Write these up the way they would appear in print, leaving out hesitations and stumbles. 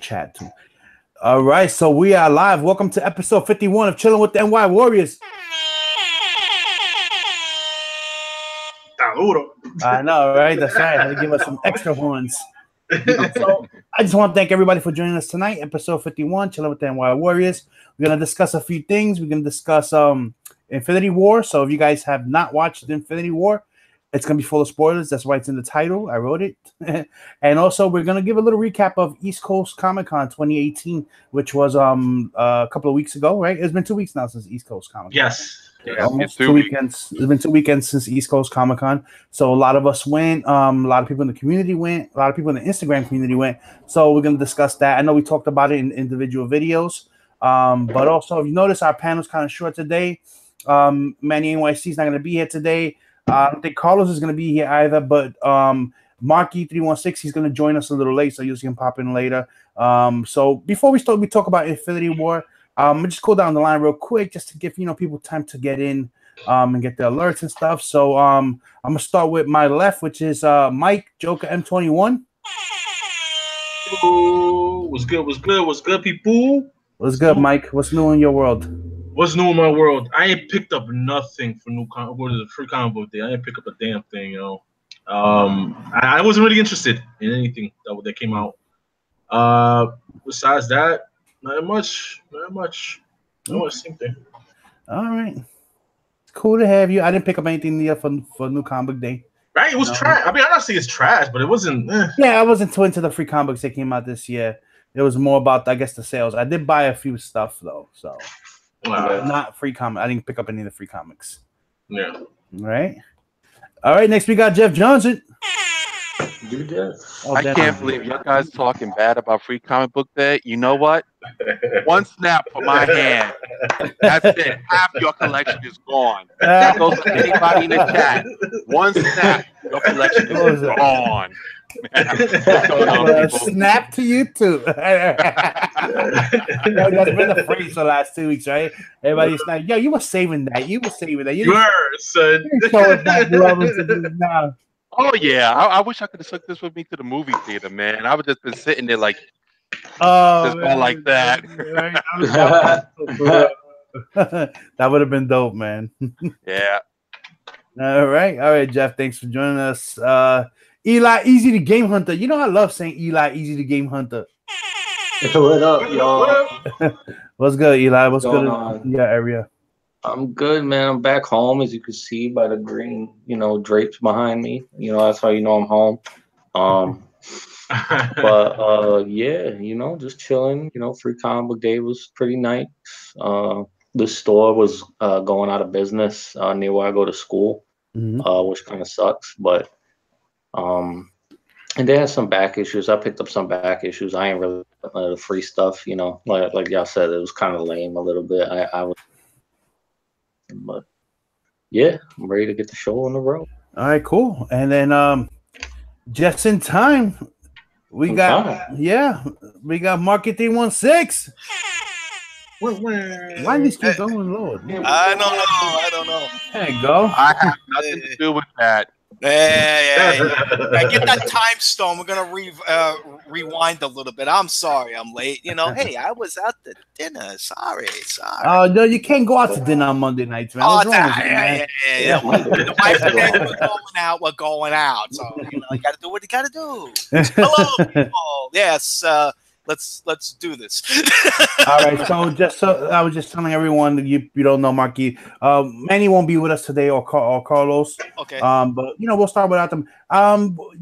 chat too. All right, so we are live. Welcome to episode 51 of Chillin with the NY Warriors. I know, right? That's right. I had to give us some extra horns. So I just want to thank everybody for joining us tonight. Episode 51, Chillin with the NY Warriors. We're gonna discuss a few things. We're gonna discuss Infinity War. So if you guys have not watched Infinity War, it's gonna be full of spoilers. That's why it's in the title. I wrote it. And also we're gonna give a little recap of East Coast Comic Con 2018, which was a couple of weeks ago, right? It's been 2 weeks now since East Coast Comic Con. Yes. Almost 2 weekends. It's been 2 weekends since East Coast Comic Con. So a lot of us went. A lot of people in the community went. A lot of people in the Instagram community went. So we're gonna discuss that. I know we talked about it in individual videos. But also if you notice our panel's kind of short today. Manny NYC is not gonna be here today. I don't think Carlos is going to be here either, but Marky 316, he's going to join us a little late, so you'll see him pop in later. So before we talk about Infinity War. Just go down the line real quick, just to give people time to get in and get the alerts and stuff. So I'm gonna start with my left, which is Mike Joker M21. Ooh, what's good, people? What's good, Mike? What's new in your world? What's new in my world? I ain't picked up nothing for free comic book day. I ain't pick up a damn thing, I wasn't really interested in anything that came out. Besides that, not much. Same thing. All right, it's cool to have you. I didn't pick up anything yet for new comic day. Right, it was trash. I mean, I'm not saying it's trash, but it wasn't. Yeah, I wasn't too into the free comics that came out this year. It was more about, I guess, the sales. I did buy a few stuff though, so. Not free comic. I didn't pick up any of the free comics. Yeah. All right. Next we got Jeff Johnson. I can't believe you guys talking bad about free comic book day. You know what? One snap for my hand. That's it. Half your collection is gone. That goes to anybody in the chat. One snap, your collection is gone. Snap to you too. That's been the phrase for the last 2 weeks, right? Everybody's like, "Yo, you were saving that. You were saving that. You were, son." Oh yeah, I wish I could have took this with me to the movie theater, man. I would just been sitting there like, just going like that. That would have been dope, man. Yeah. All right, Jeff. Thanks for joining us. Eli, Easy the Game Hunter. You know I love saying Eli, Easy the Game Hunter. What up, y'all? What's good, Eli? What's good on? in your area? I'm good, man. I'm back home, as you can see by the green, drapes behind me. That's how you know I'm home. But yeah, just chilling. Free comic book day was pretty nice. The store was going out of business near where I go to school, which kind of sucks. But and they had some back issues. I picked up some back issues. I ain't really the free stuff, like y'all said, it was kind of lame a little bit. I was, but yeah, I'm ready to get the show on the road. All right, cool. And then just in time, we got Market 316. Why do these keep going, Lord? I don't know. There you go. I have nothing to do with that. Yeah. Get that time stone. We're gonna rewind a little bit. I'm sorry, I'm late. Hey, I was out to dinner. Sorry. Oh no, you can't go out to dinner on Monday nights, man. Yeah. The wife and I we're going out. So you gotta do what you gotta do. Hello, people. Yes. Let's do this. All right. So I was just telling everyone that you don't know Marky. Manny won't be with us today, or Carlos. Okay. But we'll start without them.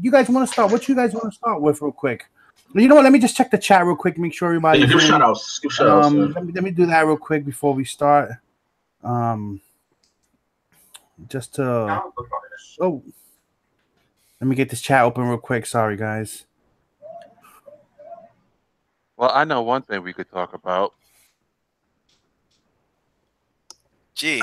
You guys want to start? What you guys want to start with, real quick? You know what? Let me just check the chat real quick. Make sure everybody. Give shout outs. Let me do that real quick before we start. Just to. Oh. Let me get this chat open real quick. Sorry, guys. Well, I know one thing we could talk about. Gee.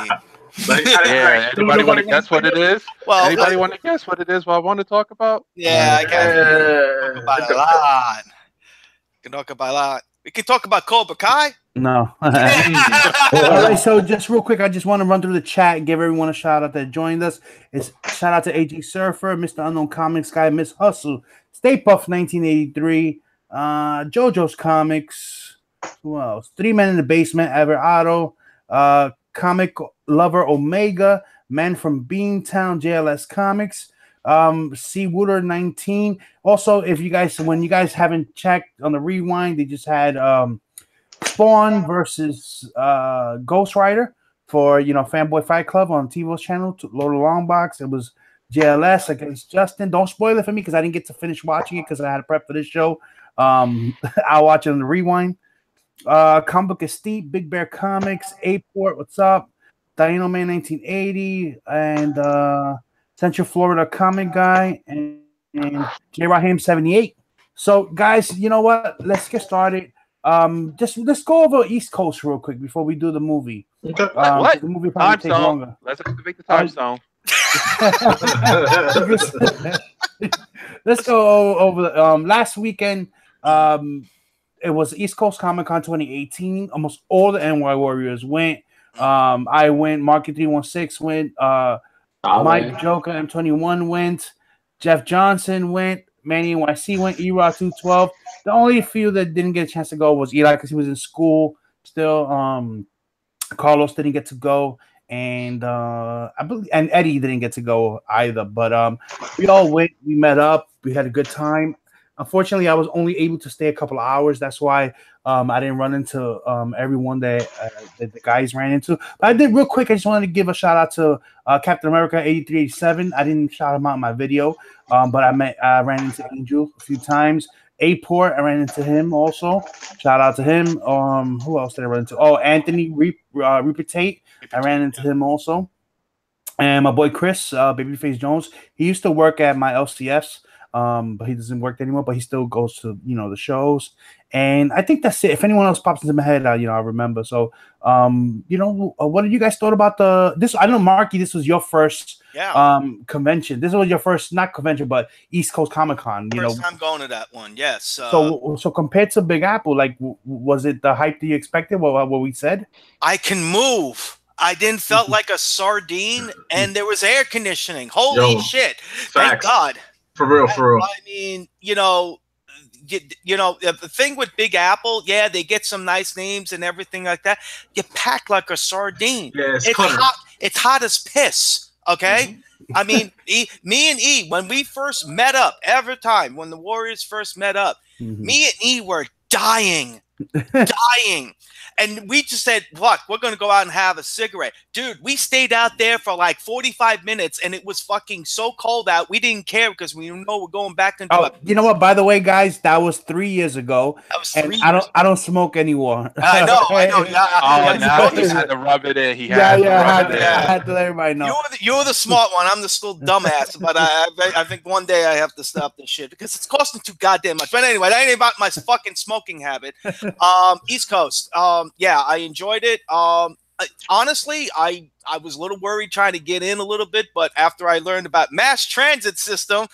Yeah, anybody want to guess what it is? Well, anybody want to guess what it is? What I want to talk about? Yeah, I can talk about a lot. We can talk about Cobra Kai. No. All right, so just real quick, I just want to run through the chat and give everyone a shout out that joined us. It's shout out to AG Surfer, Mr. Unknown Comics Guy, Miss Hustle, Stay Puff 1983, JoJo's Comics. Who else? Three Men in the Basement, Ever Otto, Comic Lover Omega, Man from Beantown, JLS Comics, C Wooder 19. Also, if you guys, when you guys haven't checked on the rewind, they just had Spawn versus Ghost Rider for Fanboy Fight Club on TiVo's channel. Load a long box. It was JLS against Justin. Don't spoil it for me because I didn't get to finish watching it because I had to prep for this show. I'll watch it on the rewind. Comic Book is Steep, Big Bear Comics, A-Port, what's up? Dino Man 1980, and Central Florida Comic Guy, and J. Rahim 78. So, guys, you know what? Let's get started. Let's go over East Coast real quick before we do the movie. Okay. What? The movie probably take longer. Let's activate the time zone. Let's go over last weekend. It was East Coast Comic Con 2018. Almost all the NY Warriors went. I went. Market 316 went. Mike Joker M21 went. Jeff Johnson went. Manny NYC went. E-Rod 212. The only few that didn't get a chance to go was Eli because he was in school still. Carlos didn't get to go. And I believe, and Eddie didn't get to go either. But we all went. We met up. We had a good time. Unfortunately, I was only able to stay a couple of hours. That's why I didn't run into everyone that the guys ran into. But I did real quick. I just wanted to give a shout out to Captain America 8387. I didn't shout him out in my video, but I ran into Angel a few times. A-Port, I ran into him also. Shout out to him. Who else did I run into? Oh, Anthony Repetate. I ran into him also. And my boy Chris, Babyface Jones. He used to work at my LCS. But he doesn't work anymore, but he still goes to, the shows. And I think that's it. If anyone else pops into my head, I remember. So, what did you guys thought about this? I know, Marky, this was your first convention. This was your first, not convention, but East Coast Comic Con. First time going to that one, yes. So compared to Big Apple, like, was it the hype that you expected? What we said? I can move. I didn't felt like a sardine, and there was air conditioning. Holy shit! Thank God. For real. I mean, the thing with Big Apple, they get some nice names and everything like that. You pack like a sardine. Yeah, it's hot. It's hot as piss. Okay. Mm-hmm. I mean, me and E, when we first met up, when the Warriors first met up, me and E were dying. And we just said, look, we're going to go out and have a cigarette. Dude, we stayed out there for like 45 minutes, and it was fucking so cold out. We didn't care because we know we're going back into you know what? By the way, guys, that was 3 years ago. That was 3 years. I don't smoke anymore. I know. Now he had to rub it in. I had to let everybody know. You're the smart one. I'm the still dumbass. But I think one day I have to stop this shit because it's costing too goddamn much. But anyway, that ain't about my fucking smoking habit. East Coast. I enjoyed it. Honestly, I was a little worried trying to get in a little bit, but after I learned about mass transit system,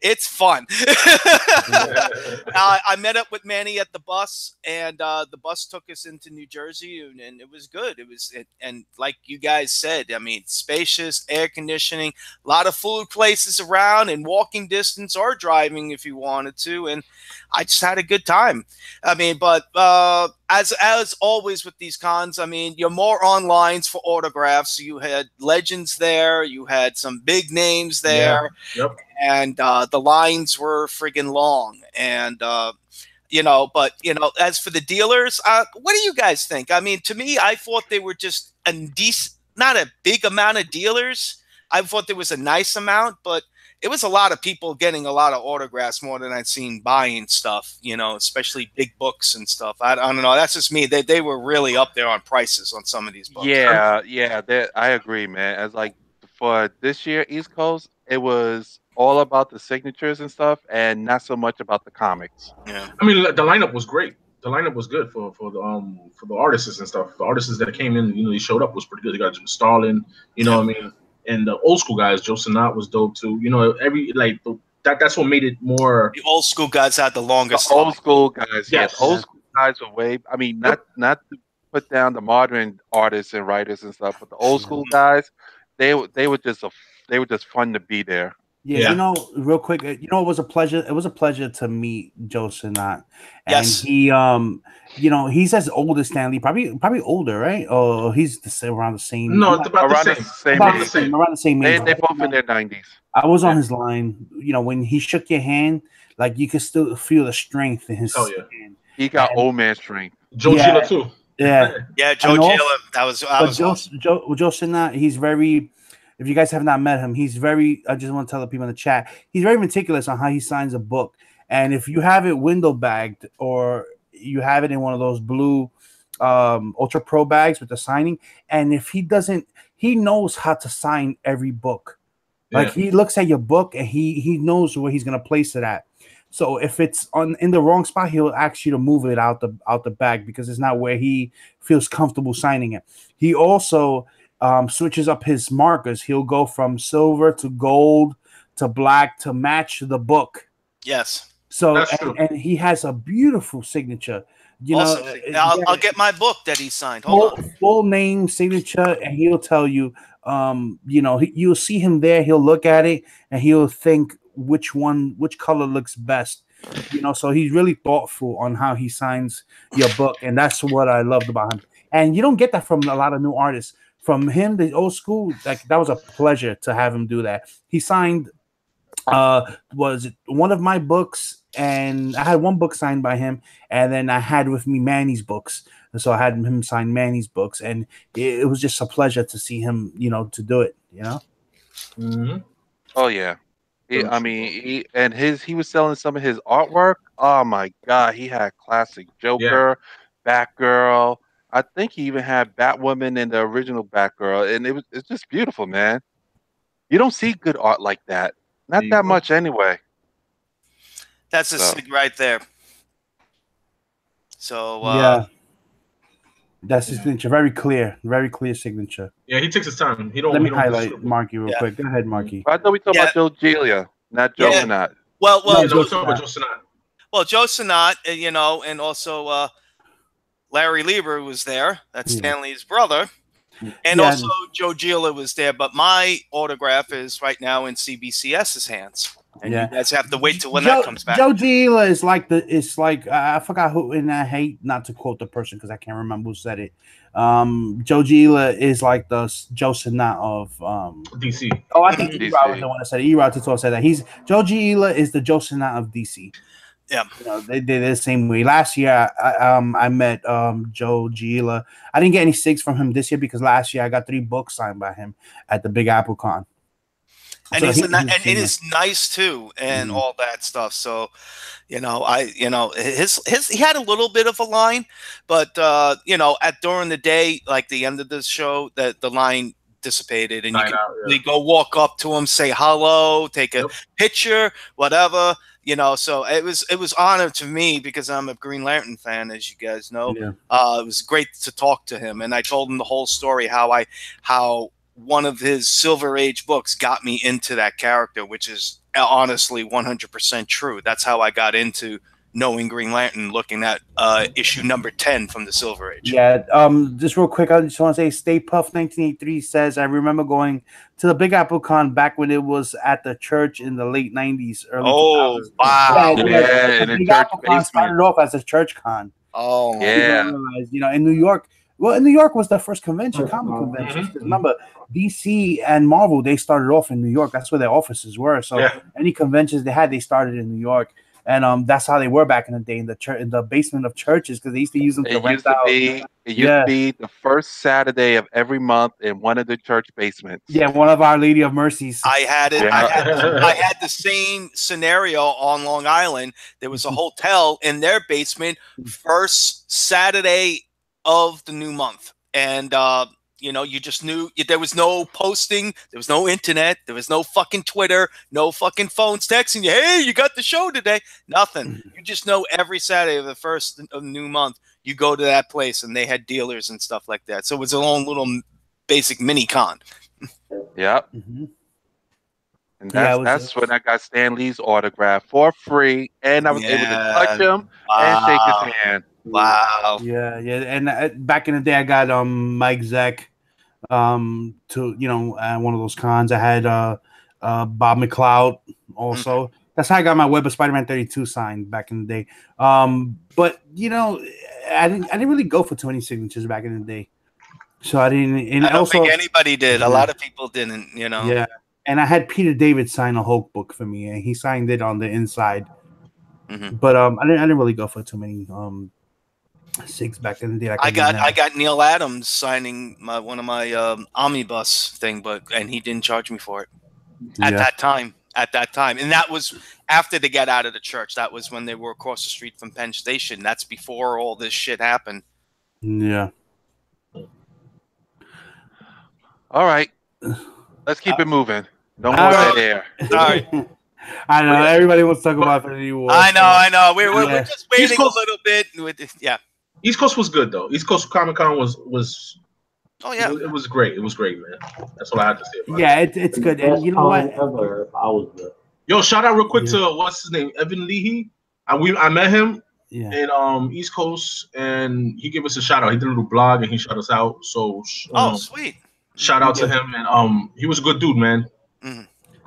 it's fun. I met up with Manny at the bus, and the bus took us into New Jersey, and it was good. And like you guys said, I mean, spacious, air conditioning, a lot of food places around, and walking distance or driving if you wanted to. And I just had a good time. I mean, but as always with these cons, I mean, you're more on lines for autographs. You had legends there. You had some big names there. Yeah. Yep. And the lines were friggin' long. And, as for the dealers, what do you guys think? I mean, to me, I thought they were just not a big amount of dealers. I thought there was a nice amount, but it was a lot of people getting a lot of autographs more than I'd seen buying stuff, especially big books and stuff. I don't know. That's just me. They were really up there on prices on some of these books. Yeah. I agree, man. As like for this year, East Coast, it was all about the signatures and stuff and not so much about the comics. Yeah. I mean, the lineup was great. The lineup was good for the artists and stuff. The artists that came in, they showed up was pretty good. They got Jim Starlin, what I mean? And the old school guys, Joe Sinat was dope too. That's what made it more. The old school guys had the longest. The old school guys, yes. Old school guys were way. I mean, not to put down the modern artists and writers and stuff, but the old school guys, they were just fun to be there. Yeah, you know, real quick, you know, it was a pleasure. It was a pleasure to meet Joe Sinat, and he, you know, he's as old as Stanley, probably older, right? Or he's around the same. No, it's about the same. Around the same age. They both in their 90s. I was on his line. You know, when he shook your hand, like you could still feel the strength in his hand. He got old man strength. Joe Gila too. Yeah, Joe Gila. That was Joe awesome. Joe Sinat, he's very. If you guys have not met him, he's very. I just want to tell the people in the chat, he's very meticulous on how he signs a book. And if you have it window bagged or you have it in one of those blue Ultra Pro bags with the signing, and if he doesn't, he knows how to sign every book. Like he looks at your book and he knows where he's gonna place it at. So if it's in the wrong spot, he'll ask you to move it out the bag because it's not where he feels comfortable signing it. He also switches up his markers. He'll go from silver to gold to black to match the book. Yes. So and he has a beautiful signature. You know, I'll get my book that he signed. Full name, signature, and he'll tell you. You know, you'll see him there. He'll look at it and he'll think which color looks best. You know, so he's really thoughtful on how he signs your book, and that's what I loved about him. And you don't get that from a lot of new artists. From him, the old school, like that was a pleasure to have him do that. He signed was one of my books, and I had one book signed by him, and then I had with me Manny's books, and so I had him sign Manny's books, and it was just a pleasure to see him, you know, to do it, you know. Mm-hmm. Oh yeah, I mean, he was selling some of his artwork. Oh my God, he had classic Joker, Batgirl. I think he even had Batwoman in the original Batgirl, and it's just beautiful, man. You don't see good art like that. Not that much anyway. That's a sig right there. So yeah, that's his signature. Very clear signature. Yeah, he takes his time. Let me highlight Marky real quick. Go ahead, Marky. I thought we talked about Joe Gila, not Joe Sinat. Well, Joe Sinat. Well, Joe Sinat, you know, and also Larry Lieber was there. That's Stanley's brother. And also Joe Gila was there. But my autograph is right now in CBCS's hands. And you guys have to wait till when that comes back. Joe Gila is like I forgot who, and I hate not to quote the person because I can't remember who said it. Joe Gila is like the Joe Sinat of DC. Oh, I think E-Rod was the one that said it. E-Rod Tutor said that. Joe Gila is the Joe Sinat of DC. Yeah, you know, they did the same way. Last year, I met Joe Gila. I didn't get any SIGs from him this year because last year I got 3 books signed by him at the Big Apple Con. And so it is nice too, and all that stuff. So, you know, he had a little bit of a line, but you know, during the day, like the end of the show, that the line dissipated, and you can go walk up to him, say hello, take a picture, whatever. You know, so it was honor to me because I'm a Green Lantern fan, as you guys know. Yeah. It was great to talk to him, and I told him the whole story how one of his Silver Age books got me into that character, which is honestly 100% true. That's how I got into knowing Green Lantern, looking at issue number 10 from the Silver Age. Yeah, just real quick, I just want to say Stay Puff 1983 says, I remember going to the Big Apple Con back when it was at the church in the late 90s, early 2000s. Wow. Yeah, the Big Apple Con started off as a church con. Oh, yeah. You know, in New York, well, in New York was the first convention, comic convention. Remember, DC and Marvel, they started off in New York. That's where their offices were. So any conventions they had, they started in New York. And that's how they were back in the day, in the church, in the basement of churches, because they used to use them to rent out. It used to be the first Saturday of every month in one of the church basements. Yeah, one of Our Lady of Mercies. I had it. Yeah. I had the same scenario on Long Island. There was a hotel in their basement, first Saturday of the new month, and you know, you just knew there was no posting, there was no internet, there was no fucking Twitter, no fucking phones texting you, hey, you got the show today. Nothing. You just know every Saturday of the first of the new month, you go to that place and they had dealers and stuff like that. So it was a own little basic mini con. Yeah. And that's when I got Stan Lee's autograph for free, and I was able to touch him and shake his hand. Wow. Yeah. And back in the day, I got Mike Zeck to, you know, one of those cons. I had Bob McLeod also. That's how I got my Web of Spider-Man 32 signed back in the day. But you know, I didn't really go for too many signatures back in the day. So I didn't. And I don't also, think anybody did. A lot of people didn't. You know. Yeah. And I had Peter David sign a Hulk book for me, and he signed it on the inside. But I didn't really go for too many SIGs back in the day. I got Neil Adams signing one of my omnibus thing, and he didn't charge me for it at that time. And that was after they got out of the church. That was when they were across the street from Penn Station. That's before all this shit happened. Yeah. All right. Let's keep it moving. No more dead air. All right. I know everybody wants to talk about Infinity War. I know. We're just waiting a little bit. East Coast was good though. East Coast Comic Con was. Oh yeah, it was great. It was great, man. That's what I had to say about it. It's good. And you know what? Yo, shout out real quick to what's his name, Evan Leahy. I met him in East Coast, and he gave us a shout out. He did a little blog and he shouted us out. So sweet. Shout out to him, and he was a good dude, man.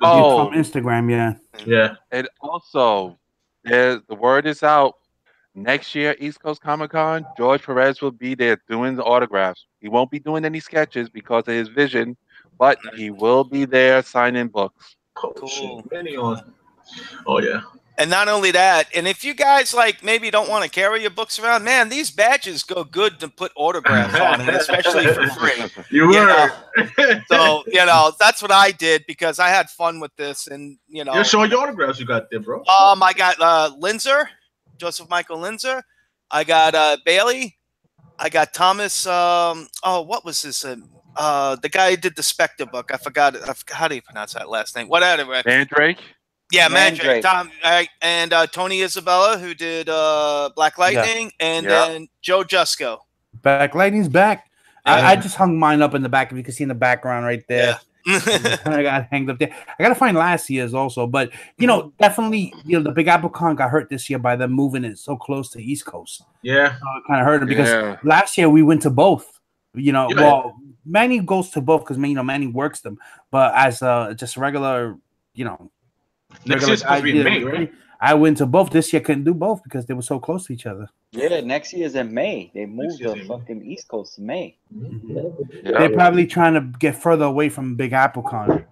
From Instagram, yeah. And also, the word is out. Next year, East Coast Comic Con, George Perez will be there doing the autographs. He won't be doing any sketches because of his vision, but he will be there signing books. Cool. Oh yeah. And not only that, and if you guys maybe don't want to carry your books around, man, these badges go good to put autographs on it, especially for free. So that's what I did because I had fun with this, and You're showing your autographs you got there, bro. I got Linzer, Joseph Michael Linzer. I got Bailey. I got Thomas. What was this? The guy who did the Spectre book. I forgot. How do you pronounce that last name? Whatever. Mandrake. Yeah, Mandrake. Tom, and Tony Isabella, who did Black Lightning, and then Joe Jusko. Black Lightning's back. I just hung mine up in the back. If you can see in the background right there. I got hanged up there. I gotta find last year's also, but definitely, the Big Apple Con got hurt this year by them moving it so close to the East Coast. Yeah, it kind of hurt them because last year we went to both. Well, Manny goes to both because Manny works them, but as just regular, next year's supposed to be in May, right? I went to both. This year couldn't do both because they were so close to each other. Yeah, next year's in May. They moved the fucking East Coast to May. They're probably trying to get further away from Big Apple Con,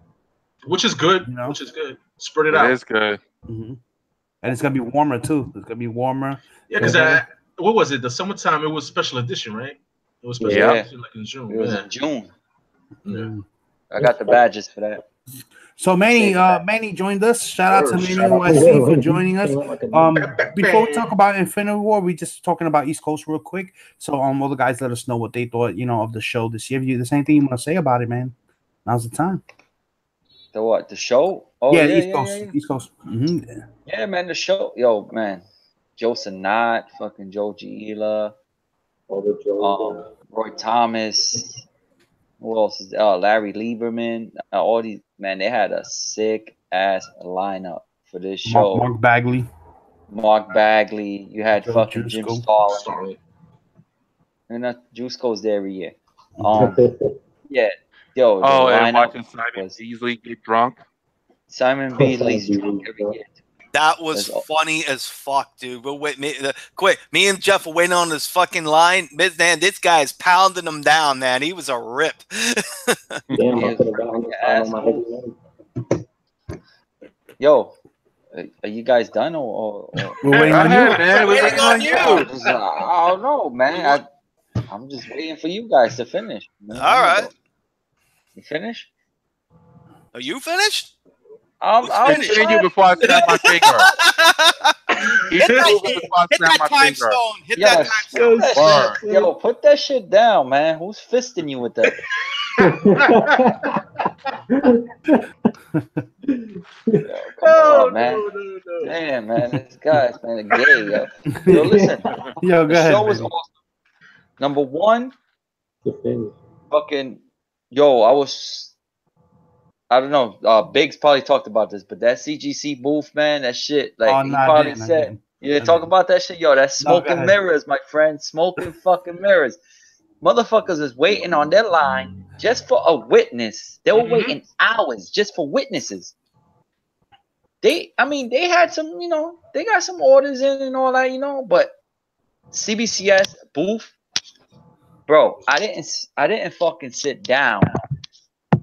which is good. Which is good. Spread it out. It is good. And it's gonna be warmer too. It's gonna be warmer. Yeah, because what was it? The summertime. It was special edition, right? It was special edition, like in June. It was in June. Yeah. I got the badges for that. So Manny joined us. Shout out to Manny OSC for joining us. Before we talk about Infinity War, we just talking about East Coast real quick. So all the guys let us know what they thought, of the show this year. If you the same thing you want to say about it, man, now's the time. The what? The show? Oh yeah, East Coast. East Coast. Yeah, man, the show. Yo, man, Joe Sinat, fucking Joe Giela, Roy Thomas. Who else is Larry Lieberman? All these, man, they had a sick ass lineup for this show. Mark Bagley. You had Joe fucking Juice Jim Starlin. And Juice goes there every year. Yeah. Yo. And watching Simon Beasley get drunk. Simon Beasley's drunk every year. That was funny as fuck, dude. But wait, me and Jeff were waiting on this fucking line. Man, this guy's pounding him down, man. He was a rip. Yo, are you guys done or? We're waiting on you, man. We're waiting on you. I don't know, man. I'm just waiting for you guys to finish. All right. You finished? Are you finished? I'm finished. You before I snap my finger. Hit that time stone. Hit that time stone. Yo, put that shit down, man. Who's fisting you with that? Come on, man. No. Damn, man. This guy's, man, gay, yo. Yo, listen. Yo, go ahead. The show was awesome. Number one, fucking, yo, I don't know. Biggs probably talked about this, but that CGC booth, man, that shit, like he probably said, you didn't talk about that shit, yo. That's smoking mirrors, my friend, smoking fucking mirrors. Motherfuckers is waiting on their line just for a witness. They were waiting hours just for witnesses. They had some, they got some orders in and all that, but CBCS booth, bro, I didn't fucking sit down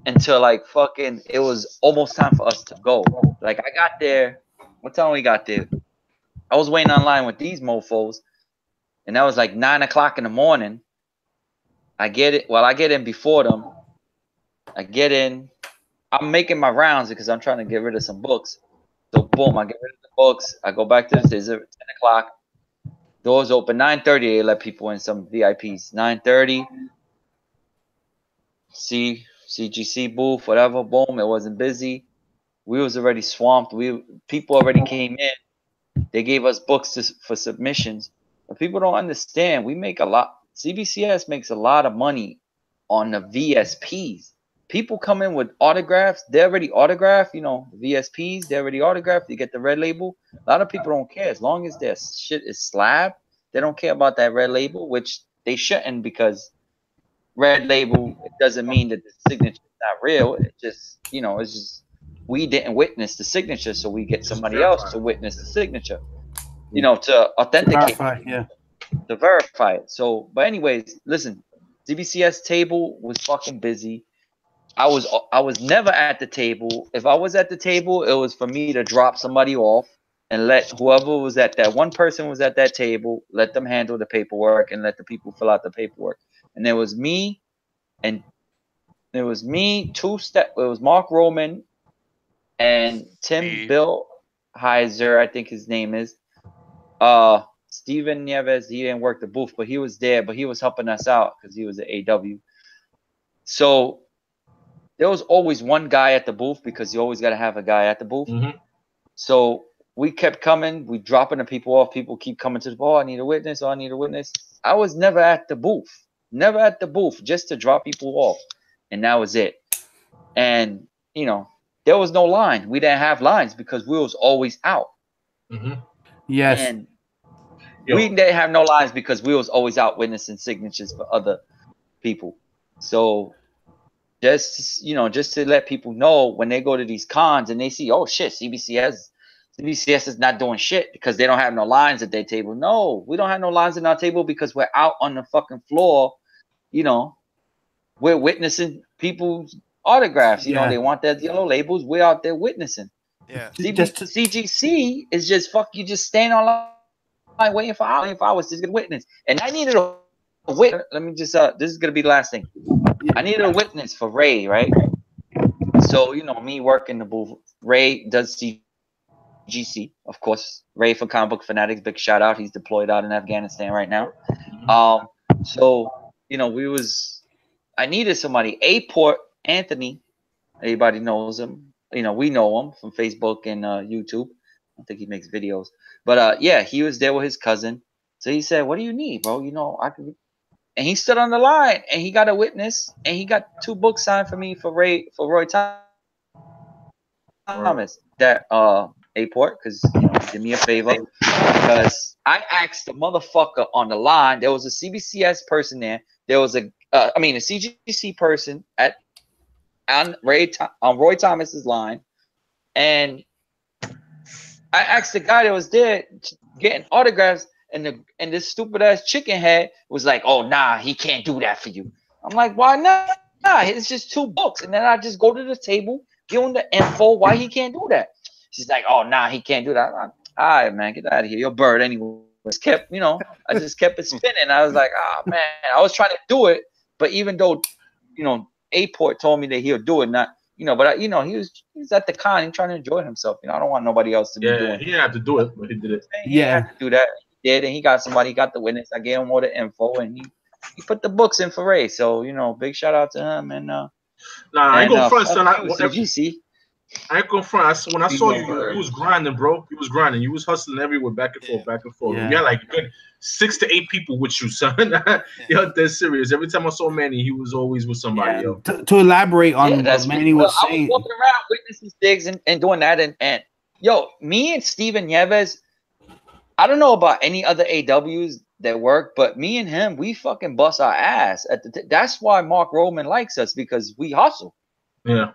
until like fucking it was almost time for us to go. Like I got there, what time we got there? I was waiting online with these mofos, and that was like 9 o'clock in the morning. I get in before them. I get in. I'm making my rounds because I'm trying to get rid of some books. So boom, I get rid of the books. I go back to the stairs at 10 o'clock. Doors open 9:30. They let people in, some VIPs. 9:30. CGC booth, whatever. Boom, it wasn't busy. We was already swamped. People already came in. They gave us books for submissions. But people don't understand. We make a lot. CBCS makes a lot of money on the VSPs. People come in with autographs. They're already autographed. VSPs, they're already autographed. You get the red label. A lot of people don't care. As long as their shit is slabbed, they don't care about that red label, which they shouldn't, because red label, it doesn't mean that the signature is not real. It just, it's just we didn't witness the signature, so we get somebody else to witness the signature, to authenticate, to verify it. So, but anyways, listen, CBCS table was fucking busy. I was never at the table. If I was at the table, it was for me to drop somebody off and let whoever was at that one person was at that table, let them handle the paperwork and let the people fill out the paperwork. And there was me, it was Mark Roman and Tim Bill Heiser, I think his name is. Steven Nieves, he didn't work the booth, but he was there, but he was helping us out because he was at AW. So there was always one guy at the booth, because you always got to have a guy at the booth. So we kept coming. We dropping the people off. People keep coming to the ball. I need a witness. I need a witness. I was never at the booth. Never at the booth, just to drop people off. And that was it. And, there was no line. We didn't have lines because we was always out. Yes. And we didn't have no lines because we was always out witnessing signatures for other people. So just to let people know, when they go to these cons and they see, oh shit, CBCS is not doing shit because they don't have no lines at their table. No, we don't have no lines in our table because we're out on the fucking floor. We're witnessing people's autographs. They want their yellow labels. We're out there witnessing. Yeah. CGC is just you just stand online waiting for hours to get a witness. And I needed a witness. Let me just this is gonna be the last thing. I needed a witness for Ray, right? So me working the booth. Ray does CGC, of course. Ray for Comic Book Fanatics, big shout out. He's deployed out in Afghanistan right now. So I needed somebody. A-Port Anthony, everybody knows him. We know him from Facebook and YouTube. I don't think he makes videos, but yeah, he was there with his cousin. So he said, "What do you need, bro? I could." And he stood on the line, and he got a witness, and he got 2 books signed for me for Roy Thomas. That A-Port, because did me a favor, because I asked the motherfucker on the line. There was a CBCS person there. There was a CGC person on Roy Thomas's line, and I asked the guy that was there getting autographs, and this stupid ass chicken head was like, "Oh nah, he can't do that for you." I'm like, "Why not? Nah, it's just 2 books." And then I just go to the table, give him the info why he can't do that. She's like, "Oh nah, he can't do that." I'm like, all right, man, get out of here. You're a bird anyway. I just kept it spinning. I was like, "Oh man," I was trying to do it, but even though A-Port told me that he'll do it, not but he was at the con and trying to enjoy himself. I don't want nobody else to be doing it. He didn't have to do it, but he did it. He had to do that. He did, and he got the witness. I gave him all the info, and he put the books in for Ray. So big shout out to him. And I ain't going front, son. CGC. I ain't going front. When I saw you was grinding, bro. You was grinding. You was hustling everywhere, back and forth, back and forth. Yeah. You had like a good 6 to 8 people with you, son. Yo, that's serious. Every time I saw Manny, he was always with somebody. Yo. To elaborate on what Manny was saying, I was walking around witnessing gigs and doing that, and yo, me and Steven Nieves, I don't know about any other AWs. that work. But me and him, we fucking bust our ass. That's why Mark Roman likes us, because we hustle. Yeah.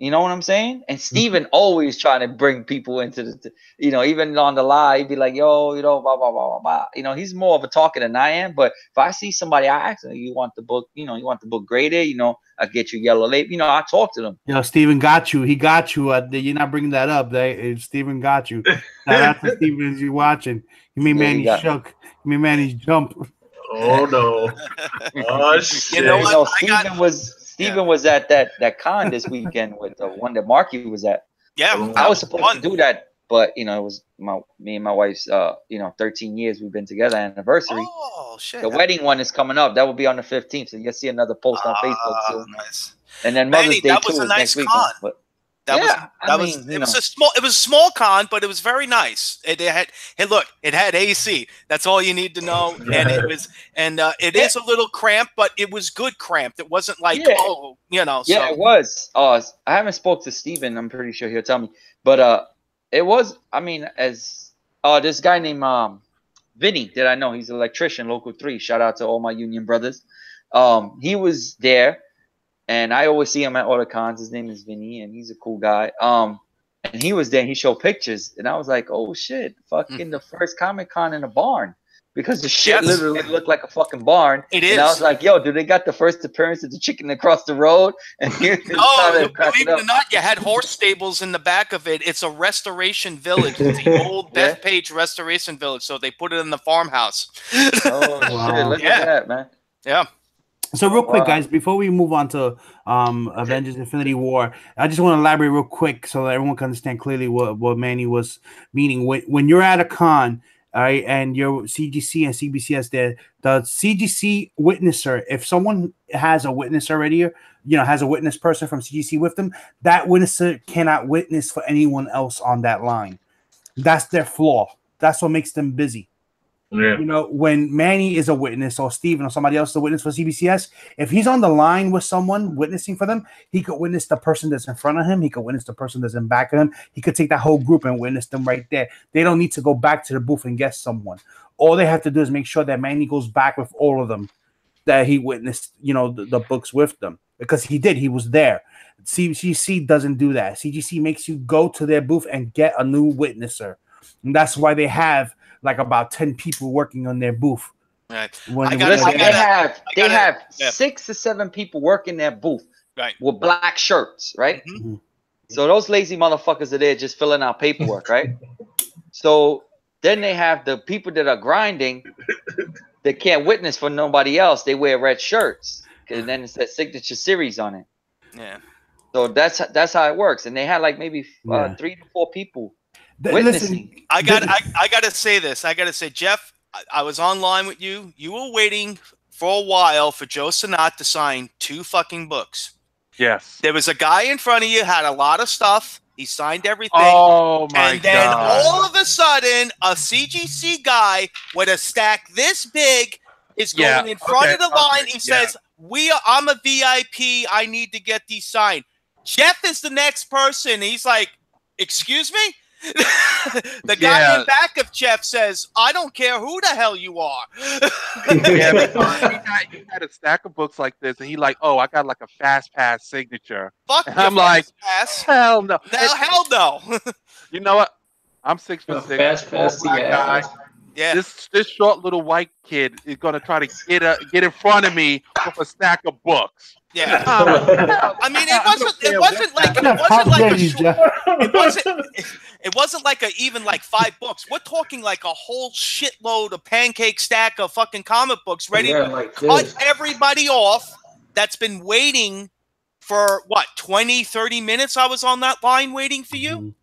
You know what I'm saying? And Steven always trying to bring people into the, even on the live, he'd be like, yo, blah, blah, blah, blah, blah. He's more of a talker than I am. But if I see somebody, I ask them, you want the book, you want the book graded, I get you yellow label, I talk to them. Steven got you. He got you. You're not bringing that up. Steven got you. That's what Steven is you watching. You mean Manny shook. You mean Manny jump. Oh, no. Oh, shit. Steven was at that con this weekend with the one that Marky was at. Yeah, I was supposed to do that, but it was me and my wife's 13 years we've been together anniversary. Oh shit! The wedding one is coming up. That will be on the 15th, so you'll see another post on Facebook soon. Nice. And then Mother's Day too is nice next weekend. But it was a small con, but it was very nice. It had AC. That's all you need to know. And it is a little cramped, but it was good cramped. It wasn't like Yeah, it was. I haven't spoke to Steven. I'm pretty sure he'll tell me. But it was. I mean, as this guy named Vinny that I know. He's an electrician, local 3. Shout out to all my union brothers. He was there. And I always see him at all the cons. His name is Vinny, and he's a cool guy. And he was there, and he showed pictures. And I was like, oh, shit, fucking the first Comic-Con in a barn. Because the shit literally looked like a fucking barn. It is. And I was like, yo, do they got the first appearance of the chicken across the road? And believe it or not, you had horse stables in the back of it. It's a restoration village. It's the old Bethpage Restoration Village. So they put it in the farmhouse. Oh, shit, look at that, man. Yeah. So real quick, guys, before we move on to Avengers Infinity War, I just want to elaborate real quick so that everyone can understand clearly what Manny was meaning. When you're at a con, all right, and your CGC and CBCS there, the CGC witnesser, if someone has a witness already, has a witness person from CGC with them, that witnesser cannot witness for anyone else on that line. That's their flaw. That's what makes them busy. Yeah. When Manny is a witness or Steven or somebody else is a witness for CBCS, if he's on the line with someone witnessing for them, he could witness the person that's in front of him. He could witness the person that's in back of him. He could take that whole group and witness them right there. They don't need to go back to the booth and guess someone. All they have to do is make sure that Manny goes back with all of them that he witnessed, the books with them. Because he did. He was there. CGC doesn't do that. CGC makes you go to their booth and get a new witnesser. And that's why they have like about 10 people working on their booth. Right. They have 6 to 7 people working their booth, right, with black shirts, right? Mm-hmm. So those lazy motherfuckers are there just filling out paperwork, right? So then they have the people that are grinding that can't witness for nobody else. They wear red shirts, and then it says signature series on it. Yeah. So that's how it works. And they had like maybe 3 to 4 people. Listen, I gotta say this. I gotta say, Jeff, I was online with you. You were waiting for a while for Joe Sinat to sign 2 fucking books. Yes. There was a guy in front of you, had a lot of stuff. He signed everything. Oh my God. And then all of a sudden, a CGC guy with a stack this big is going in front of the line. He says, I'm a VIP. I need to get these signed. Jeff is the next person. He's like, excuse me? The guy in back of Jeff says, I don't care who the hell you are. He had a stack of books like this, and he like, oh, I got like a fast pass signature. Fuck and I'm like, hell no. Hell no. You know what? I'm 6'6". Fast pass, guy. Yeah. This short little white kid is gonna try to get in front of me with a stack of books. Yeah. I mean, it wasn't like even like 5 books. We're talking like a whole shitload of pancake stack of fucking comic books ready to cut everybody off that's been waiting for 20, 30 minutes. I was on that line waiting for you.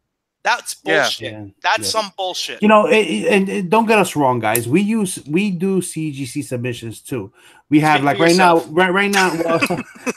That's bullshit. Yeah. That's some bullshit. And don't get us wrong, guys. We do CGC submissions too. We have like right now, well,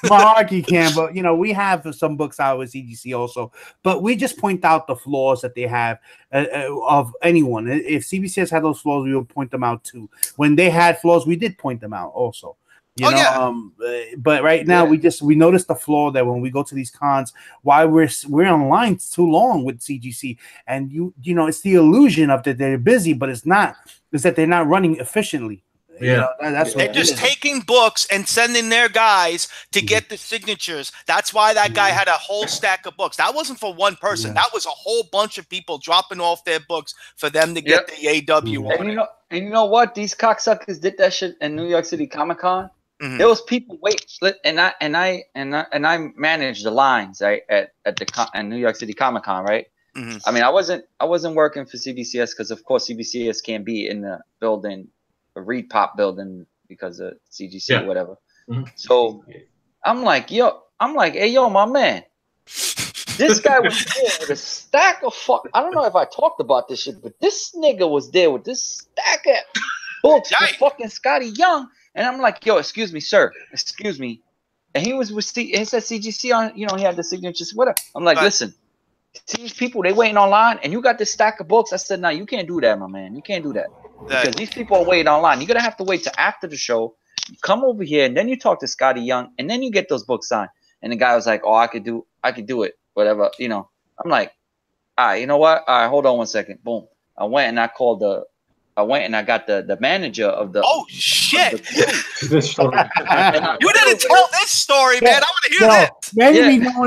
Malarkey can, but we have some books out with CGC also. But we just point out the flaws that they have of anyone. If CBC has had those flaws, we will point them out too. When they had flaws, we did point them out also. You know, but right now we notice the flaw that when we go to these cons, why we're online too long with CGC, and you know it's the illusion of that they're busy, but it's not. It's that they're not running efficiently. Yeah, you know, that's they're just taking books and sending their guys to get the signatures. That's why that guy had a whole stack of books. That wasn't for one person. That was a whole bunch of people dropping off their books for them to get the AW on it. And you know what? These cocksuckers did that shit in New York City Comic Con. There was people and I managed the lines right at New York City Comic Con, right? I mean, I wasn't working for CBCS because of course CBCS can't be in the building, a Reed Pop building because of CGC or whatever. So I'm like, hey, yo, my man, this guy was there with a stack of I don't know if I talked about this shit, but this nigga was there with this stack of books for fucking Scotty Young. And I'm like, yo, excuse me, sir. Excuse me. And he was with it said CGC on, you know, he had the signatures, whatever. I'm like, listen, see these people, they waiting online and you got this stack of books. I said, no, you can't do that, my man. You can't do that. Because these people are waiting online. You're going to have to wait till after the show. You come over here and then you talk to Scotty Young and then you get those books signed. And the guy was like, oh, I could do it. Whatever, you know. I'm like, all right, you know what? All right, hold on one second. Boom. I went and I got the manager of the. Oh shit! You didn't tell this story, man. I want to hear this.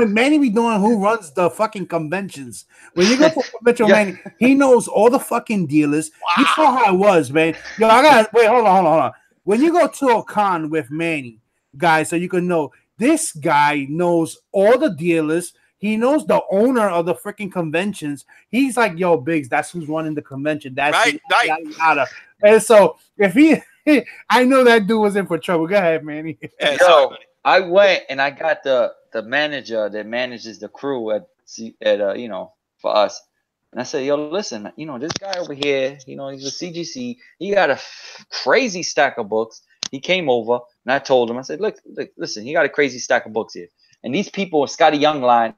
Manny be knowing who runs the fucking conventions. When you go to a convention, Manny, he knows all the fucking dealers. You saw how it was, man. Yo, I gotta wait. Hold on. When you go to a con with Manny, guys, so you can know this guy knows all the dealers. He knows the owner of the freaking conventions. He's like, yo, Biggs, that's who's running the convention. That's right. And so if I know that dude was in for trouble. Go ahead, Manny. Yo, I went and I got the manager that manages the crew at you know, for us. And I said, yo, listen, you know, this guy over here, you know, he's with CGC. He got a crazy stack of books. He came over and I told him, I said, look, listen, he got a crazy stack of books here. And these people, Scotty Young line,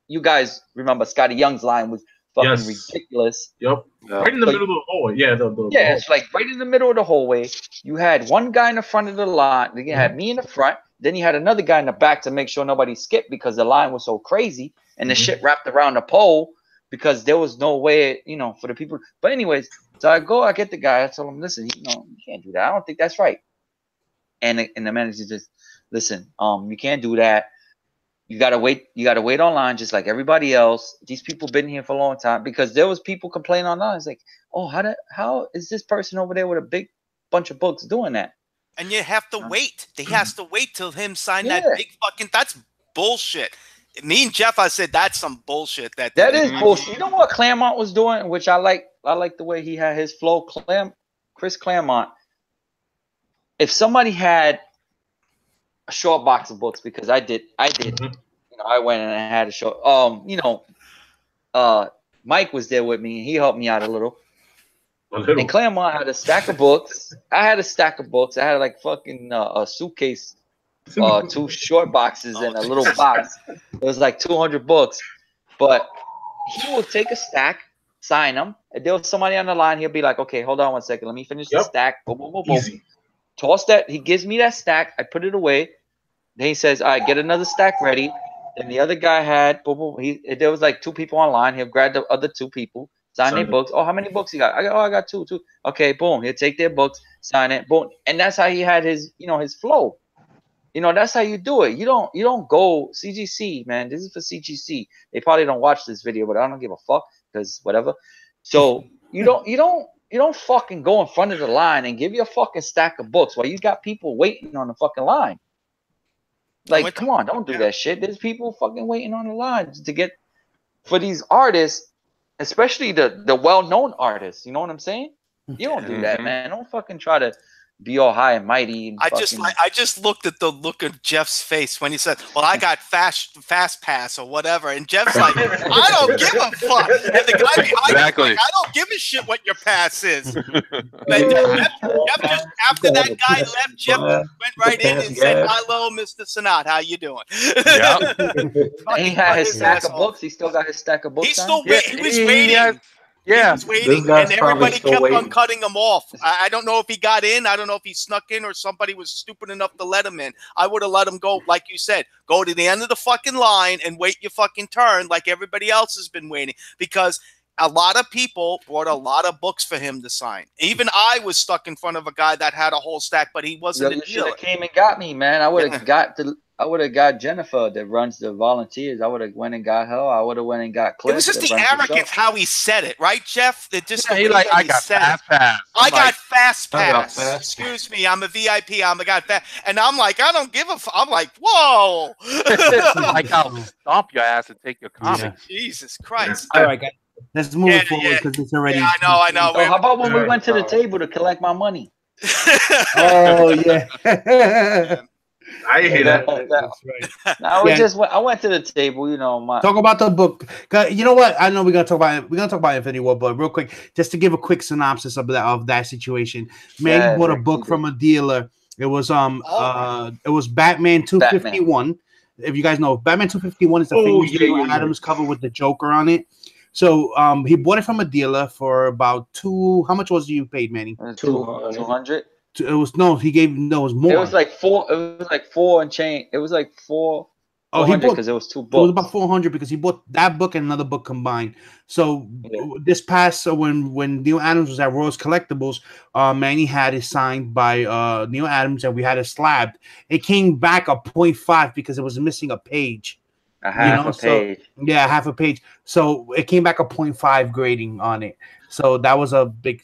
you guys remember Scotty Young's line was fucking ridiculous. Yep. Right in the middle of the hallway. Yeah. It's like right in the middle of the hallway. You had one guy in the front of the line. Then you had me in the front. Then you had another guy in the back to make sure nobody skipped because the line was so crazy. And the shit wrapped around the pole because there was no way, you know, for the people. But anyways, so I get the guy. I told him, listen, you know, you can't do that. I don't think that's right. And the manager just, listen, you can't do that. You gotta wait. You gotta wait online, just like everybody else. These people been here for a long time because there was people complaining online. It's like, oh, how is this person over there with a big bunch of books doing that? And you have to wait. They has to wait till him sign that big fucking. That's bullshit. Me and Jeff, I said that's some bullshit. That is bullshit. You know what Claremont was doing, which I like. I like the way he had his flow. Chris Claremont. If somebody had a short box of books, because I did. You know, I went and I had a short. You know, Mike was there with me and he helped me out a little. And Claremont had a stack of books. I had a stack of books. I had like fucking a suitcase, 2 short boxes and a little box. It was like 200 books. But he will take a stack, sign them. If there was somebody on the line, he'll be like, okay, hold on one second. Let me finish the stack. Boom, boom, boom, boom. Easy. Toss that. He gives me that stack. I put it away. Then he says, all right, get another stack ready. Then the other guy had, boom, boom. There was like 2 people online. He'll grab the other 2 people, sign their books. Oh, how many books you got? I got 2. Okay, boom. He'll take their books, sign it, boom. And that's how he had his, you know, his flow. You know, that's how you do it. You don't go CGC, man. This is for CGC. They probably don't watch this video, but I don't give a fuck because whatever. So you don't fucking go in front of the line and give you a fucking stack of books while you got people waiting on the fucking line. Like, come on, don't do that shit. There's people fucking waiting on the line to get for these artists, especially the well-known artists. You know what I'm saying? You don't do that, man. Don't fucking try to be all high and mighty. And I just looked at the look of Jeff's face when he said, well, I got fast pass or whatever. And Jeff's like, I don't give a fuck. And the guy behind him, like, I don't give a shit what your pass is. But Jeff just, after that guy left, Jeff went right in and said, hello, Mr. Sanat, how you doing? He had his stack of books. He still got his stack of books. He was waiting. Yeah. He was waiting, guy's and probably everybody still kept on waiting. cutting him off. I don't know if he got in. I don't know if he snuck in or somebody was stupid enough to let him in. I would have let him go, like you said, go to the end of the fucking line and wait your fucking turn like everybody else has been waiting, because a lot of people brought a lot of books for him to sign. Even I was stuck in front of a guy that had a whole stack, but he wasn't Yo, a you should dealer. have came and got me, man. I would have Yeah. got Jennifer that runs the volunteers. I would have went and got her. I would have went and got Cliff. It was just that the runs the show. arrogance how he said it, right, Jeff? That just Yeah, the he way like, that I he got said fast it. pass. I got fast I got pass. fast Excuse me, I'm a VIP. I got fast, and I'm like, I don't give a. I'm like, whoa. Like, I'll stomp your ass and take your comics. Jesus Christ. All right, guys. Let's move Yeah, it forward yeah. because it's already. Yeah, I know. So how about when we Alright. went to the table to collect my money? Oh yeah. I hear that. That's right. I went to the table, you know. Talk about the book. You know what? I know we're gonna talk about Infinity War, but real quick, just to give a quick synopsis of that situation. Manny Yeah, bought a Rick, book you from did. a dealer. It was it was Batman 251. If you guys know, Batman 251 is the famous Neil Adams cover with the Joker on it. So he bought it from a dealer for about how much was you paid, Manny? 200. It was it was more. It was like four and change. It was like four. Oh, he bought because it was two books. It was about 400 because he bought that book and another book combined. So this past when Neil Adams was at Royals Collectibles, Manny had it signed by Neil Adams and we had it slabbed. It came back a 0.5 because it was missing a page. Half a page. Half a page. So it came back a 0.5 grading on it. So that was a big,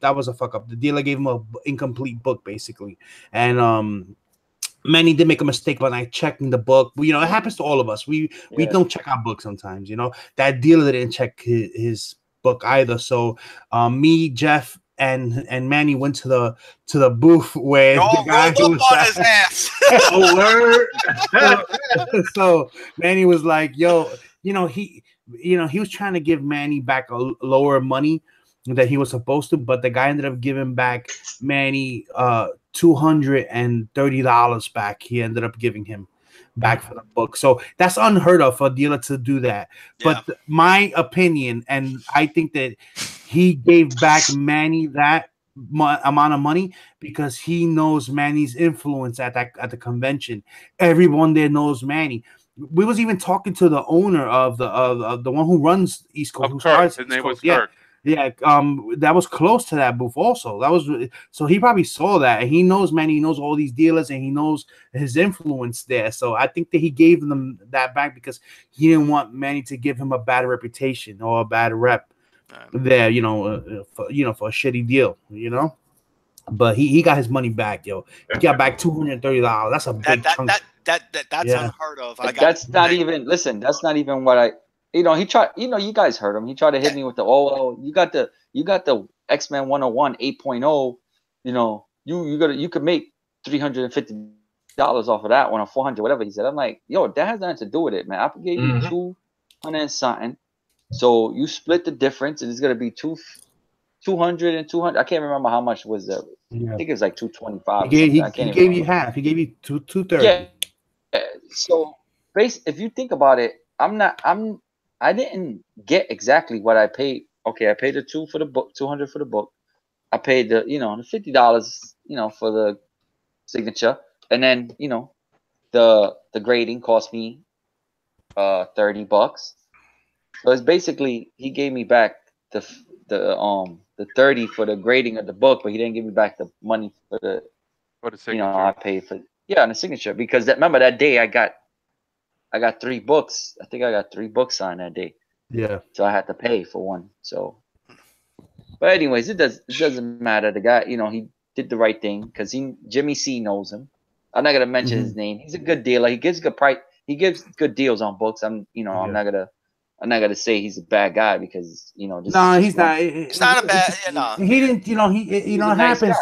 that was a fuck up. The dealer gave him a incomplete book basically, and Manny did make a mistake when I checked in the book. It happens to all of us. We don't check our book sometimes. That dealer didn't check his book either. So me, Jeff, and Manny went to the booth where the guy who was on his ass. So Manny was like, "Yo, he was trying to give Manny back a lower money that he was supposed to, but the guy ended up giving back Manny $230 back. He ended up giving him back for the book. So that's unheard of for a dealer to do that. Yeah. But my opinion, and I think that he gave back Manny that amount of money because he knows Manny's influence at the convention. Everyone there knows Manny. We was even talking to the owner of the one who runs East Coast. Of course, his name was Kurt. Yeah, that was close to that booth also. That was so he probably saw that, and he knows Manny, he knows all these dealers, and he knows his influence there. So I think that he gave them that back because he didn't want Manny to give him a bad reputation or a bad rep there, for a shitty deal, But he got his money back, yo. He got back $230. That's a big chunk. That's unheard of. That's not even what I. He tried. You guys heard him. He tried to hit me with the you got the X-Men 101 8.0. You could make $350 off of that one or 400, whatever he said. I'm like, yo, that has nothing to do with it, man. I gave you 200 and something, so you split the difference, and it's gonna be 200 and 200. I can't remember how much was that. I think it was like 225. He gave you half. He gave you 230. Yeah. So, if you think about it, I didn't get exactly what I paid. Okay, I paid the 200 for the book. I paid the the $50 for the signature, and then the grading cost me $30. So it's basically he gave me back the 30 for the grading of the book, but he didn't give me back the money for the signature. I paid for the signature because remember that day I got 3 books. I think I got 3 books signed that day. Yeah. So I had to pay for one. So, but anyways, it doesn't matter. The guy, he did the right thing because Jimmy C knows him. I'm not gonna mention his name. He's a good dealer. He gives good price. He gives good deals on books. I'm not gonna say he's a bad guy because he's not. It's not a bad. He didn't. It happens.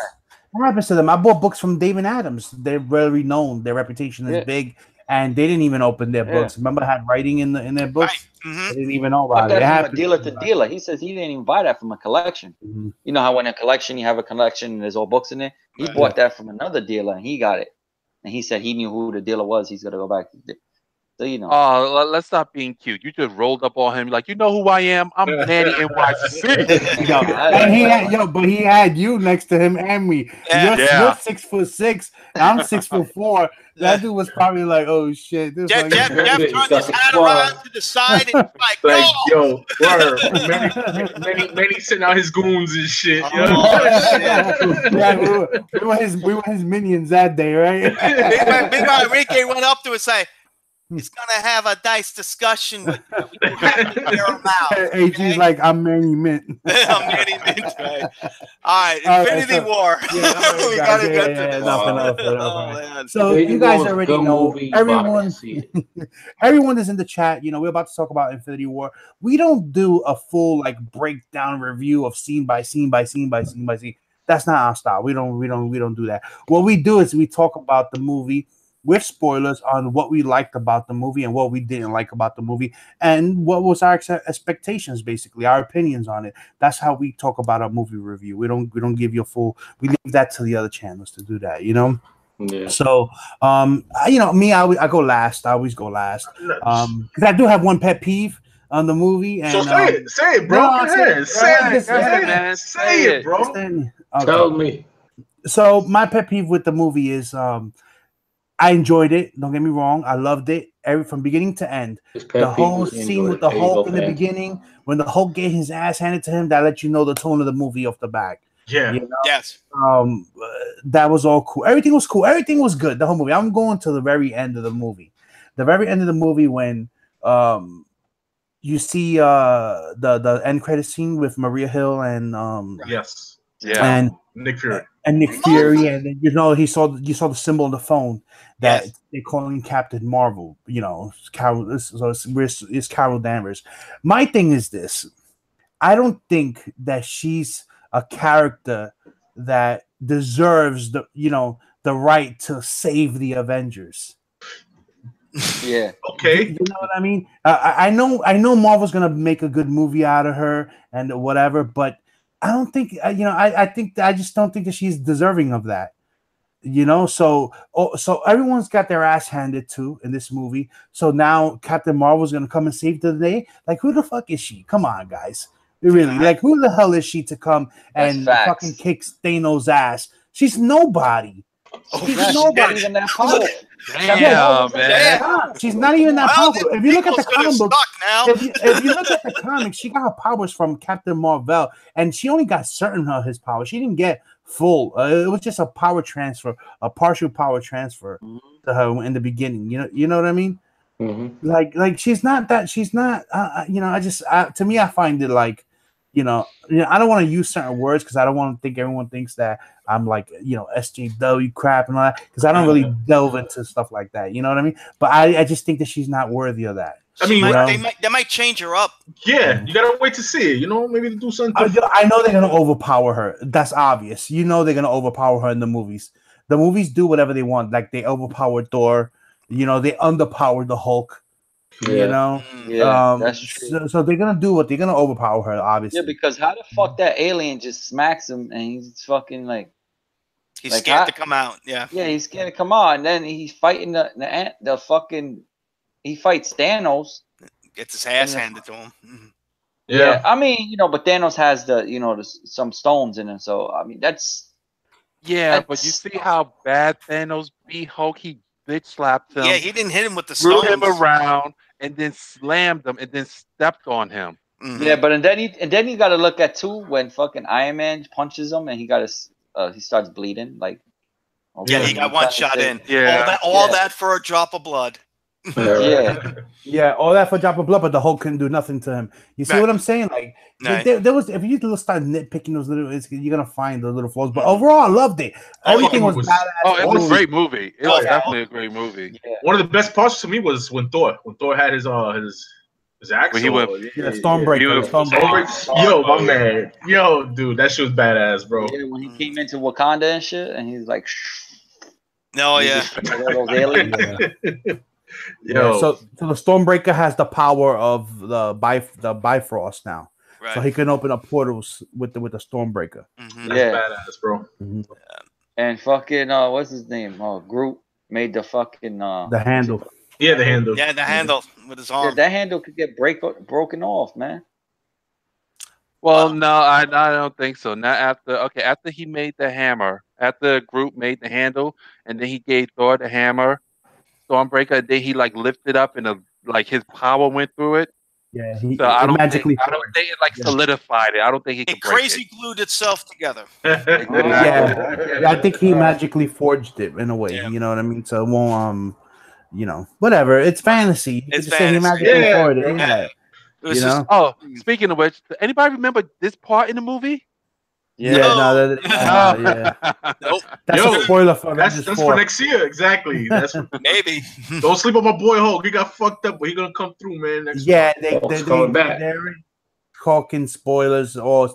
What happens to them? I bought books from David Adams. They're very known. Their reputation is big. And they didn't even open their books. Remember, I had writing in their books. They didn't even know about it. From a dealer to dealer. He says he didn't even buy that from a collection. You know how when a collection, you have a collection and there's all books in there. He bought that from another dealer and he got it. And he said he knew who the dealer was. He's gonna go back. So you know. Oh, let's stop being cute. You just rolled up on him like, you know who I am? I'm Manny NYC. Yo, and he had, but he had you next to him and me. Yeah. You're 6'6", and I'm 6'4". That dude was probably like, "Oh shit!" This Jeff like, turned his hat around to the side and he's like, yo, word. Manny sent out his goons and shit. Yo. Yeah, we were his minions that day, right? Big Man Enrique went up to us and say, he's gonna have a nice discussion with you. We have to hear him out. AG's like, I'm Manny Mint. I'm Manny Mint, right? All right, Infinity War. We gotta get to enough. So you guys already know everyone is in the chat. You know, we're about to talk about Infinity War. We don't do a full like breakdown review of scene by scene by scene by scene by scene. That's not our style. We don't do that. What we do is we talk about the movie with spoilers on what we liked about the movie and what we didn't like about the movie and what was our expectations, basically our opinions on it. That's how we talk about our movie review. We don't give you a full. We leave that to the other channels to do that. You know. Yeah. So, you know, me, I go last. I always go last. Because I do have one pet peeve on the movie. And, so say it, bro. No, Say it, bro. Okay. Tell me. So my pet peeve with the movie is I enjoyed it. Don't get me wrong. I loved it from beginning to end. The whole scene with the Hulk in the beginning, when the Hulk gave his ass handed to him, that let you know the tone of the movie off the back. Yeah. You know? Yes. That was all cool. Everything was cool. Everything was good. The whole movie. I'm going to the very end of the movie. The very end of the movie when you see the end credit scene with Maria Hill and and Nick Fury. And Nick Fury, and then, you know, you saw the symbol on the phone that they call him Captain Marvel. You know, it's Carol Danvers. My thing is this: I don't think that she's a character that deserves the right to save the Avengers. Yeah. Okay. You know what I mean? I know Marvel's gonna make a good movie out of her and whatever, but I don't think I just don't think that she's deserving of that. You know, so everyone's got their ass handed to in this movie. So now Captain Marvel's gonna come and save the day. Like, who the fuck is she? Come on, guys. Really, like, who the hell is she to come and fucking kick Thanos' ass? She's nobody. She's nobody. Damn, man. She's not even that powerful. If you look at the comic book, if you look at the comics, she got her powers from Captain Marvel, and she only got certain of his powers. She didn't get full. It was just a power transfer, a partial power transfer to her in the beginning. You know what I mean? Mm-hmm. Like she's not that. She's not. To me, I find it like, I don't want to use certain words because I don't want to think everyone thinks that I'm like, SJW crap and all that, because I don't really delve into stuff like that. You know what I mean? But I just think that she's not worthy of that. I mean, they might change her up. Yeah, you gotta wait to see it. Maybe do something. I know they're gonna overpower her. That's obvious. They're gonna overpower her in the movies. The movies do whatever they want. Like, they overpower Thor. They underpower the Hulk. Yeah. That's true. So they're gonna do what they're gonna overpower her, obviously. Yeah, because how the fuck that alien just smacks him and he's fucking like he's scared to come out. Yeah, he's scared to come out, and then he's fighting the fucking. He fights Thanos. Gets his ass handed to him. Yeah, I mean, but Thanos has some stones in him, so I mean that's. Yeah, but you see how bad Thanos beat Hulk? He bitch slapped him. Yeah, he didn't hit him with the stones. Threw him around and then slammed him and then stepped on him. Mm-hmm. Yeah, but and then you got to look at too when fucking Iron Man punches him and he starts bleeding like. Okay, he got one shot in. Yeah, all that for a drop of blood. Yeah, all that for a drop of blood, but the Hulk couldn't do nothing to him. You see what I'm saying? Like, there was, if you start nitpicking those little, you're gonna find the little flaws. But overall, I loved it. Everything was badass. Oh, it was a great movie. It was definitely a great movie. Yeah. One of the best parts to me was when Thor had his axe. Stormbreaker. Yo, my man. Yo, dude, that shit was badass, bro. Yeah, when he came into Wakanda and shit, and he's like, no, yeah. Those aliens. So the Stormbreaker has the power of the Bifrost now, so he can open up portals with the Stormbreaker. Mm-hmm. That's badass, bro. And fucking what's his name? Groot made the fucking the handle. Yeah, the handle. Yeah, the handle with his Yeah, arm. that handle could get broken off, man. Well, no, I don't think so. Not after he made the hammer, after the group made the handle, and then he gave Thor the hammer, Stormbreaker. Then he like lifted up and like his power went through it. Yeah, So I don't think magically. it like solidified it. I don't think he could It break crazy glued itself together. Yeah, I think he magically forged it in a way. Yeah. You know what I mean? So it won't whatever. It's fantasy. You It's can just say he fantasy. magically Yeah. forged it. Yeah. It was You just know? Oh, speaking of which, anybody remember this part in the movie? Yeah. No. Yeah. nope. That's Yo, a spoiler for That's Avengers for 4. next year, exactly. That's Maybe. don't sleep on my boy Hulk. He got fucked up, but he gonna come through, man. Next Yeah, Hulk's coming back. they're talking spoilers or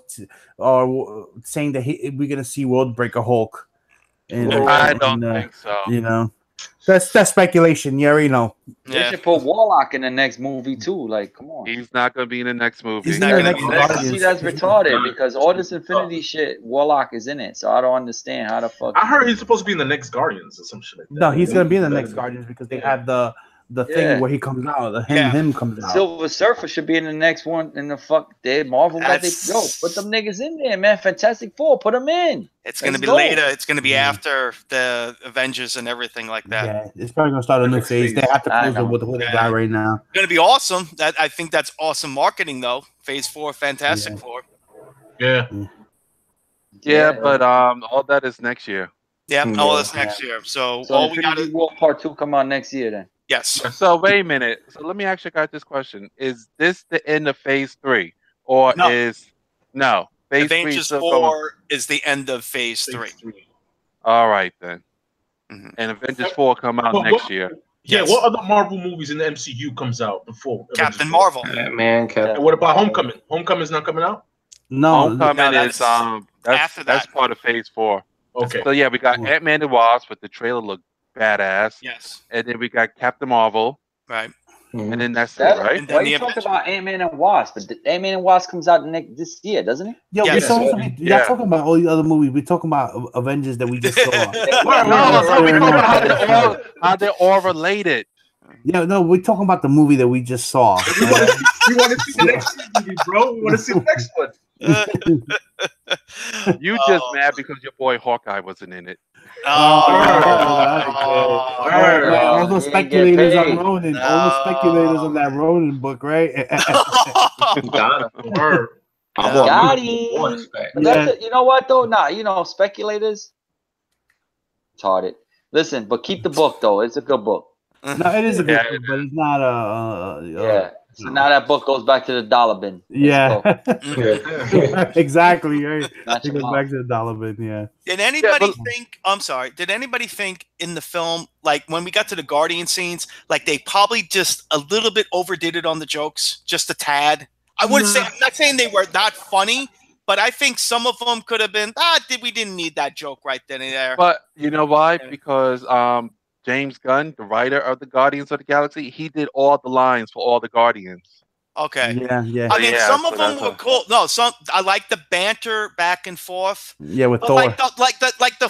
saying that we're gonna see Worldbreaker Hulk. I don't think so. You know, that's speculation. You already know. They Yeah. should put Warlock in the next movie too. Like, come on. He's not going to be in the next movie. He's not not gonna gonna be be there. Guardians. See, that's retarded because all this Infinity shit, Warlock is in it. So I don't understand how the fuck. I heard he's supposed to be in the next Guardians or some shit like that. No, he's gonna be in the next Guardians because they have the Yeah. thing where he comes out. Him comes out. Silver Surfer should be in the next one. In the Marvel got put them niggas in there, man. Fantastic Four, put them in. It's going to Let's be go. later. It's going to be after the Avengers and everything like that. Yeah, it's probably gonna start a new phase. They have to I close know. it with who they got right now. It's going to be awesome. I think that's awesome marketing, though. Phase 4, Fantastic Yeah. Four. Yeah. Yeah, but all that is next year. Yeah, Yeah. all this next year. So So all we got Infinity is War Part 2 come out next year then. yes. So wait a minute. So let me ask you guys this question: is this the end of Phase 3, or No. is no Phase 3 Avengers still 4 coming? is the end of Phase 3. All right then. Mhm. And Avengers 4 come out Well, next what- year. Yeah, Yes. what other Marvel movies in the MCU comes out before Captain Avengers? Marvel. Batman, Captain. And what about Homecoming? Homecoming's not coming out? No, Homecoming no, is after that's that. part of Phase 4. Okay. So yeah, we got Ant-Man and Wasp, but the trailer looked badass. Yes. And then we got Captain Marvel, Right. and then that's That- it, right? And then Why the you talking Avengers. about Ant-Man and Wasp? But Ant-Man and Wasp comes out this year, doesn't it? Yo, Yes. we're supposed to be, Yeah. y'all talking about all the other movies. We're talking about Avengers that we just saw. No, we're talking about how they're all related. Yeah, no, we're talking about the movie that we just saw. We want to see the next movie, bro. We want to see the next one. You just mad because your boy Hawkeye wasn't in it. All Oh, those you speculators get on paid. Ronin. All the speculators on that Ronin book, right? Got him. Word. I want Got me him. one back. But that's you know what though? Nah, speculators. Retarded. Listen, but keep the book though. It's a good book. No, it is a good Yeah. book, but it's not a. Yeah. So now that book goes back to the dollar bin. Let's go. Yeah, exactly. Right. Not It your goes mom. back to the dollar bin. Yeah. Did anybody but- think? I'm sorry. Did anybody think in the film, like when we got to the Guardian scenes, like they probably just a little bit overdid it on the jokes, just a tad? I wouldn't say. I'm not saying they were not funny, but I think some of them could have been. We didn't need that joke right then and there. But you know why? Because James Gunn, the writer of the Guardians of the Galaxy, he did all the lines for all the Guardians. Okay. Yeah. I mean, Yeah, some so of them that's were a- cool. No, some I like the banter back and forth. Yeah, with But Thor. like the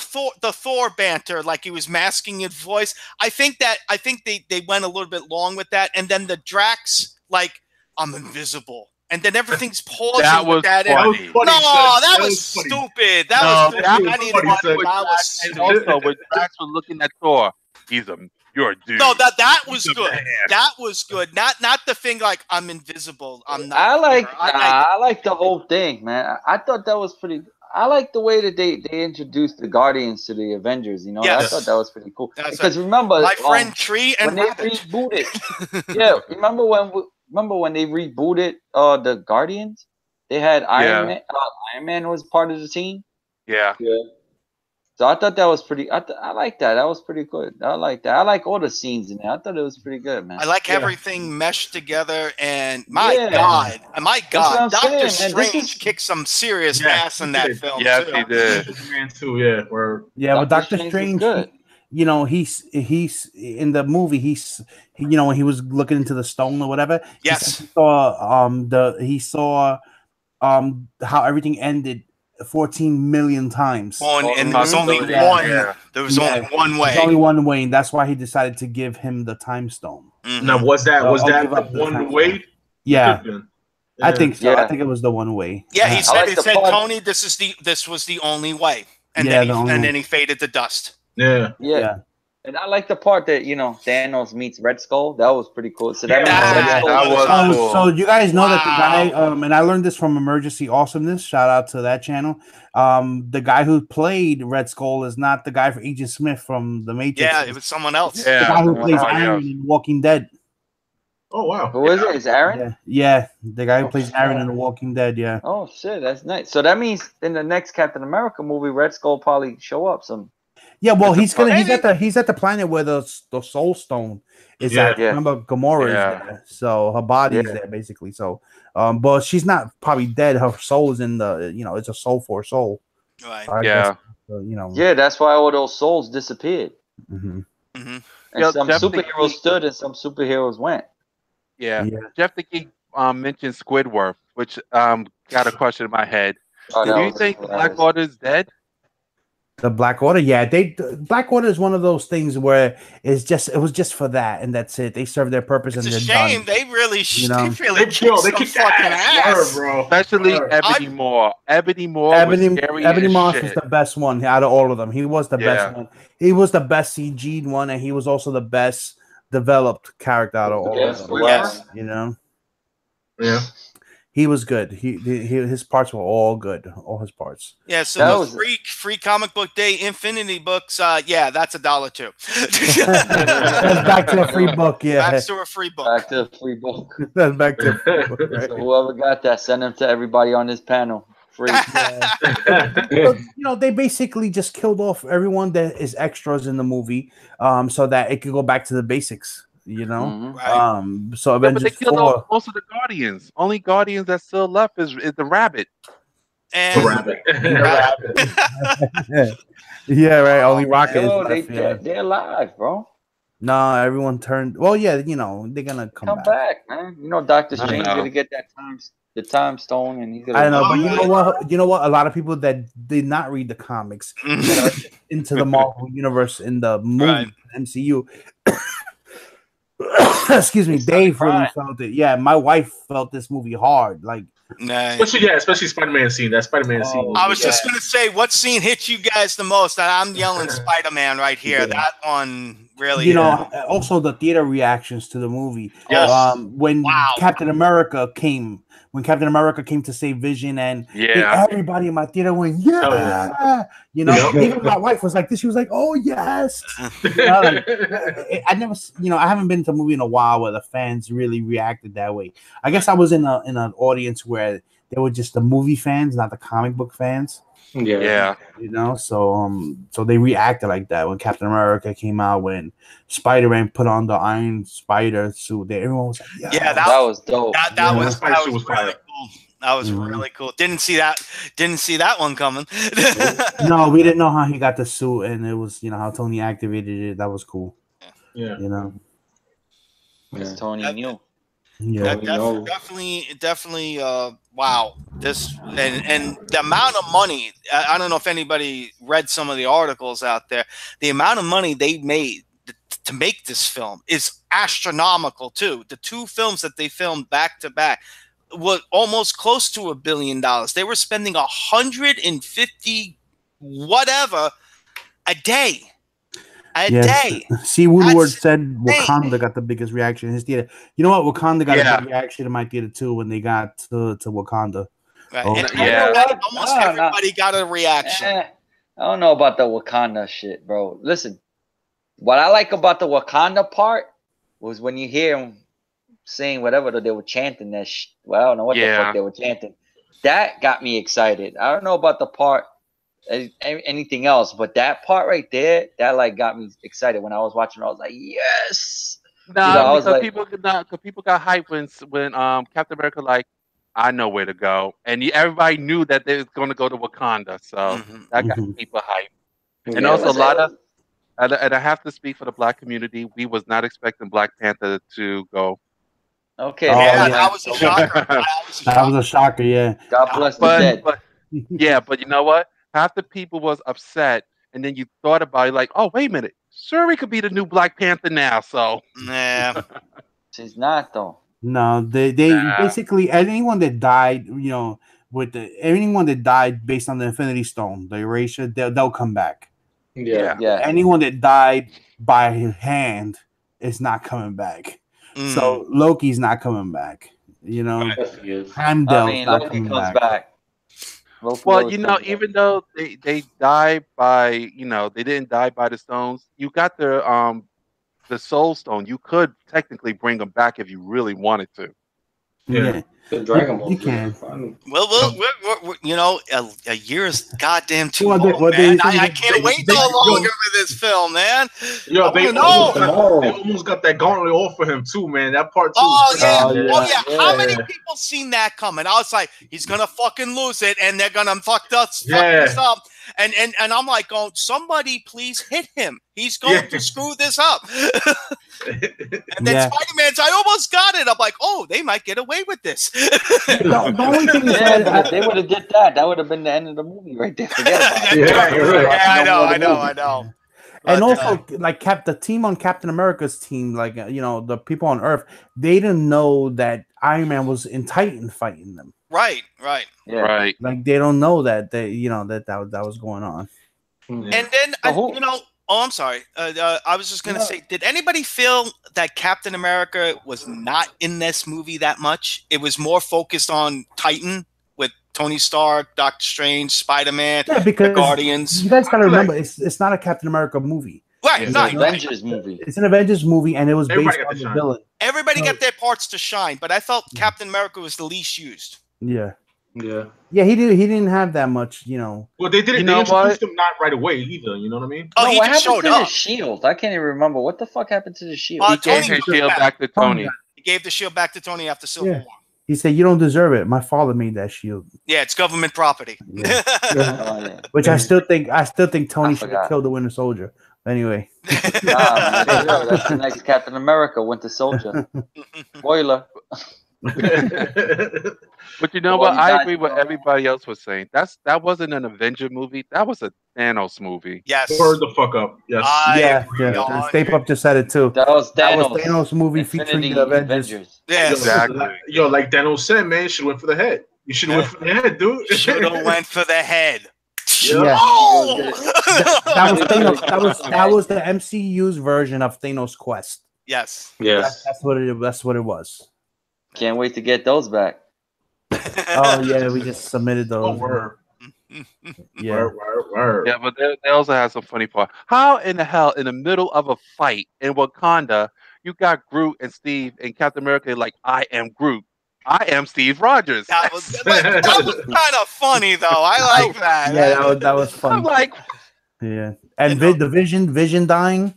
Thor banter, like he was masking his voice. I think they went a little bit long with that, and then the Drax, like I'm invisible, and then everything's pausing. That with was that. funny. No, that was funny. stupid. That No, was stupid. that I was needed funny, that. son. That was And stupid. also, when Drax was looking at Thor, you're a dude. No, that was He's a good. man. That was good. Not the thing like I'm invisible. I'm not. I like here. I like the whole thing, man. I thought that was pretty. I like the way that they introduced the Guardians to the Avengers. I Yes. thought that was pretty cool. That's Because remember, my friend Tree and when they Rabbit. rebooted, yeah, remember when they rebooted the Guardians? They had Iron Man. Iron Man was part of the team. Yeah. So I thought that was pretty. I like that. That was pretty good. I like that. I like all the scenes in there. I thought it was pretty good, man. I like everything meshed together, and my Yeah. God, what I'm Doctor saying, man. This Strange is- kicked some serious Yeah, ass in he that did. film. Yes, too. he did. Man, too. Yeah. Word. Yeah, but Doctor was Strange, good. he's in the movie. When he was looking into the stone or whatever. Yes. He saw how everything ended 14 million times. And there was only one. Yeah. There was only one way. There's only one way, and that's why he decided to give him the time stone. Now, was that I'll the give up the one time way? Yeah. Yeah. I think so. Yeah. I think it was the one way. Yeah, he said, like the part- Tony, this was the only way. And Yeah, then he faded to dust. Yeah. Yeah. And I like the part that, you know, Thanos meets Red Skull. That was pretty cool. So that Yeah, means Red Skull that was cool. So you guys know that the Wow. guy, and I learned this from Emergency Awesomeness. Shout out to that channel. The guy who played Red Skull is not the guy for Agent Smith from the Matrix. Yeah, it was someone else. The guy who plays Oh, yeah. Aaron in Walking Dead. Oh wow. Who is it? Is Aaron? Yeah, the guy who plays Aaron in The Walking Dead. Yeah. Oh shit, that's nice. So that means in the next Captain America movie, Red Skull probably show up some. Yeah, well, It's he's at the planet where the Soul Stone is Yeah. at. Remember, Gamora Yeah. is there, so her body is there basically. So, but she's not probably dead. Her soul is in the, it's a soul for a soul. Right. So I Yeah. guess, Yeah, that's why all those souls disappeared. Mhm. Mm-hmm. And Yeah, some definitely. superheroes stood and some superheroes went. Yeah. Yeah. Jeff the Geek mentioned Squidward, which got a question in my head. Oh, that Do you was think the hilarious. Black Order is dead? The Black Order, yeah, Black Order is one of those things where it was just for that, and that's it. They serve their purpose, It's and a they're shame. done. They really They kicked kicked some fucking ass. Word, bro. Especially Word. Ebony Moore. Ebony Moore Ebony was scary as Moss shit. was the best one out of all of them. He was the Yeah. best one. He was the best CG'd one, and he was also the best developed character out of all Yes, of them. Yes. You know, Yeah. he was good. His parts were all good. All his parts. Yeah, so That the was- free comic book day Infinity books, yeah, that's $1 too. That's back to a free book. Yeah, Back to a free book. Back to the free book. that's back to a free book. Right? So whoever got that, send them to everybody on this panel. Free. They basically just killed off everyone that is extras in the movie, so that it could go back to the basics. Mhm. Right. So Yeah, but Avengers they killed 4. off most of the Guardians. Only Guardians that's still left is the Rabbit. And Rabbit. Yeah, right. Only Rocket is Yo, left. Yeah. they're alive, bro. No, everyone turned. Well, yeah, they're gonna come Come back. back, man. You know, Doctor I Strange know. gonna get the time stone, and he's gonna. I know, but you Oh, know what? You know what? A lot of people that did not read the comics that are into the Marvel universe in the movie Right. MCU. Excuse me, They started Dave really crying. felt it. Yeah, my wife felt this movie hard. Like, Nah. Especially Spider-Man scene. That Spider-Man scene. I was just gonna say, what scene hit you guys the most? And I'm yelling Spider-Man right here. Yeah. That one really. also the theater reactions to the movie. Yes. When Wow. Captain America came to save Vision, and Yeah. everybody in my theater went, yeah. Oh, yeah. Even my wife was like this. She was like, oh yes. I never, I haven't been to a movie in a while where the fans really reacted that way. I guess I was in an audience where they were just the movie fans, not the comic book fans. Yeah. So they reacted like that when Captain America came out, when Spider-Man put on the Iron Spider suit. Everyone was like, Yeah, that was dope. that Yeah. was Spider suit was really fire. cool. That was Mhm. really cool. Didn't see that one coming. No, we didn't know how he got the suit, and it was how Tony activated it. That was cool. Yeah. It's Tony knew. Yeah. Definitely. Wow. This and the amount of money. I don't know if anybody read some of the articles out there. The amount of money they made to make this film is astronomical too. The two films that they filmed back to back were almost close to $1 billion. They were spending 150 whatever a day. A day. See, Woodward That's said insane. Wakanda got the biggest reaction in his theater. You know what? Wakanda got Yeah. a big reaction in my theater too when they got to Wakanda. Right. Oh. And Yeah. almost everybody got a reaction. I don't know about the Wakanda shit, bro. Listen, what I like about the Wakanda part was when you hear them saying whatever they were chanting that well, I don't know what the fuck they were chanting. That got me excited. I don't know about the part anything else, but that part right there, that like got me excited when I was watching. I was like, yes. Nah, I was because like, people got hyped when Captain America like, I know where to go, and everybody knew that they was going to go to Wakanda, so Mhm. that got Mhm. people hyped. And yeah, also it was- a lot of, and I have to speak for the Black community. We was not expecting Black Panther to go. okay. Oh, Yeah, yeah. that was a shocker. That was a shocker. Yeah. God bless the dead. Yeah, but you know what? Half the people was upset, and then you thought about it, like, oh, wait a minute, Shuri could be the new Black Panther now. So, Nah. She's not though. No, they basically anyone that died, with anyone that died based on the Infinity Stone, the erasure, they'll come back. yeah. Yeah. Anyone that died by his hand is not coming back. So Loki's not coming back. Yes, he is. Heimdall's not Loki coming comes back. back. Loki Well, always comes back. even though they died by, they didn't die by the stones. You got the Soul Stone. You could technically bring them back if you really wanted to. Yeah. The Dragon Ball. You can. Well, a year is goddamn too Well, long, man. I can't wait no longer for this film, man. Yo, I they wanna almost got that gauntlet off for him too, man. That part too. Oh yeah. yeah. How many people seen that coming? I was like, he's gonna fucking lose it, and they're gonna fuck this up. And I'm like, going, somebody please hit him. He's going to screw this up. And then Spider-Man's, I almost got it. I'm like, oh, they might get away with this. The only thing is if they would have did that, that would have been the end of the movie right there. Forget about it. I know. And also, like the team on Captain America's team, like the people on Earth, they didn't know that Iron Man was in Titan fighting them. Right. Yeah. Right. Like they don't know that that was going on. And then I'm sorry. I was just gonna say, did anybody feel that Captain America was not in this movie that much? It was more focused on Titan with Tony Stark, Doctor Strange, Spider-Man, because the Guardians. You guys gotta remember, it's not a Captain America movie. Right, It's an Avengers movie. It's an Avengers movie, and it was based on the villain. Everybody got their parts to shine, but I felt Captain America was the least used. Yeah. Yeah. Yeah, he didn't have that much, Well, they didn't. They introduced him not right away either. You know what I mean? Oh, he what just happened showed to up. the shield? I can't even remember. What the fuck happened to the shield? He gave Tony his shield back to Tony. He gave the shield back to Tony after Civil War. He said, "You don't deserve it. My father made that shield." Yeah, it's government property. Which I still think Tony should have killed the Winter Soldier. Anyway, that's the next Captain America, Winter Soldier. Spoiler. But you know what? I agree with everybody else was saying. That wasn't an Avenger movie. That was a Thanos movie. Yes. Word the fuck up. Yes. yeah. Stay Up just said it too. That was Thanos movie featuring the Avengers. Yeah, exactly. Yo, like Thanos said, man, you should went for the head. You should have went for the head, dude. Should have went for the head. Yeah. Oh! That was Thanos. That was the MCU's version of Thanos' quest. Yes. That's what it was. Can't wait to get those back. Oh yeah, we just submitted those. Oh, word. Yeah. Word. Yeah, but they also have some funny part. How in the hell, in the middle of a fight in Wakanda, you got Groot and Steve and Captain America like, I am Groot. I am Steve Rogers. That was kind of funny, though. I like that. Yeah, that was fun. I'm like, yeah, and the Vision dying.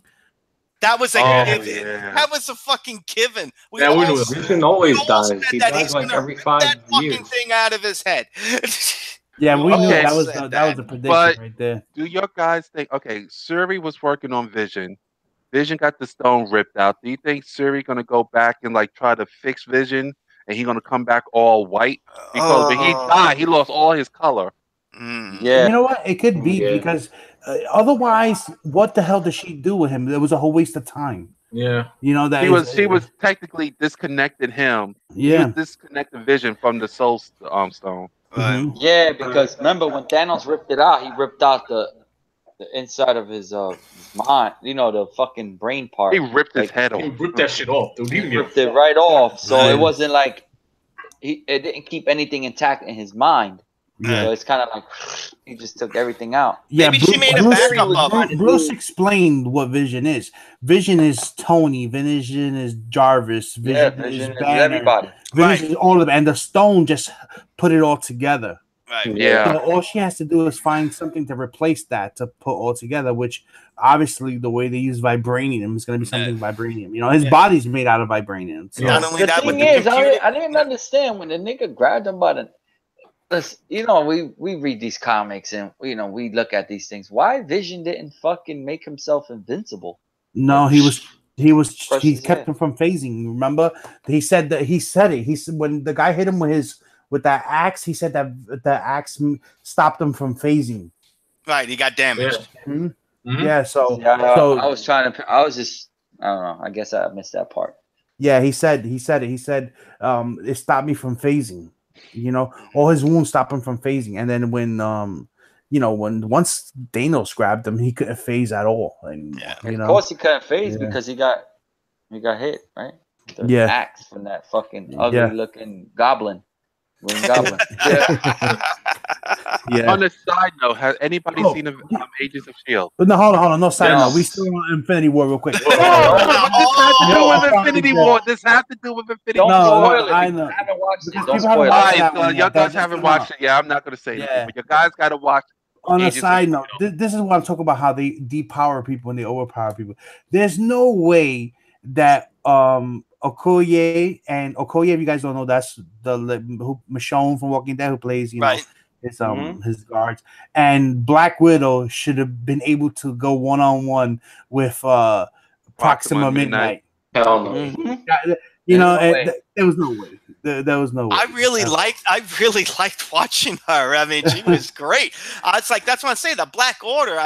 That was a given. Yeah. That was a fucking given. We knew it. Vision always dies. said He that dies he's like gonna every rip 5 that years. fucking thing out of his head. Yeah, we knew Okay. that was a prediction right there. do your guys think? Okay, Shuri was working on Vision. Vision got the stone ripped out. Do you think Shuri gonna go back and like try to fix Vision, and he gonna come back all white? Because when he died, he lost all his color. Yeah. You know what? It could be because otherwise, what the hell does she do with him? It was a whole waste of time. Yeah. You know that She was technically disconnected him. Yeah. He was disconnected Vision from the Soul Stone. Mhm. Yeah, because remember when Thanos ripped it out, he ripped out the inside of his mind, the fucking brain part. He ripped his head off. He ripped that shit off, dude. He ripped it right off. So it wasn't like it didn't keep anything intact in his mind. Yeah. So it's kind of like he just took everything out. Yeah, Maybe she made a backup of it. Bruce explained what Vision is. Vision is Tony. Vision is Jarvis. Vision is Banner. Everybody. Vision is all of them. And the stone just put it all together. Right. Yeah. So all she has to do is find something to replace that to put all together, which obviously the way they use vibranium is going to be something vibranium. His body's made out of vibranium. So. Not only The that, with thing the is, computer. I didn't understand when the nigga grabbed him by the. We read these comics and we look at these things. Why Vision didn't fucking make himself invincible? No, he Crushed he his kept head. him from phasing. Remember, he said it. He said when the guy hit him with his with that axe. He said that the axe stopped him from phasing. Right, he got damaged. Yeah. Mm-hmm. Yeah, so I was trying to. I was just. I don't know. I guess I missed that part. yeah, he said it. He said it stopped me from phasing. You know, all his wounds stopped him from phasing. And then when once Thanos grabbed him, he couldn't phase at all. And of course he couldn't phase because he got hit, right? The axe from that fucking ugly looking goblin. Green Goblin. Yeah. On the side note, has anybody seen Agents of S.H.I.E.L.D.? But no, hold on. No side note. We still on Infinity War real quick. This has to do with Infinity War. This has to do with Infinity War. Spoil it. I know. I haven't watched it. Because Don't people haven't spoil watched it. that one Y'all yet. guys haven't watched it. Yeah, I'm not going to say anything. But you guys got to watch. On a Agents side of note, this is what I'm talking about, how they depower people and they overpower people. There's no way that Okoye, if you guys don't know, that's who Michonne from Walking Dead, who plays his guards, and Black Widow should have been able to go one-on-one with Proxima Midnight. Hell no. There was no way. There was no way. I really liked watching her. I mean, she was great. It's like, that's what I'm saying. The Black Order.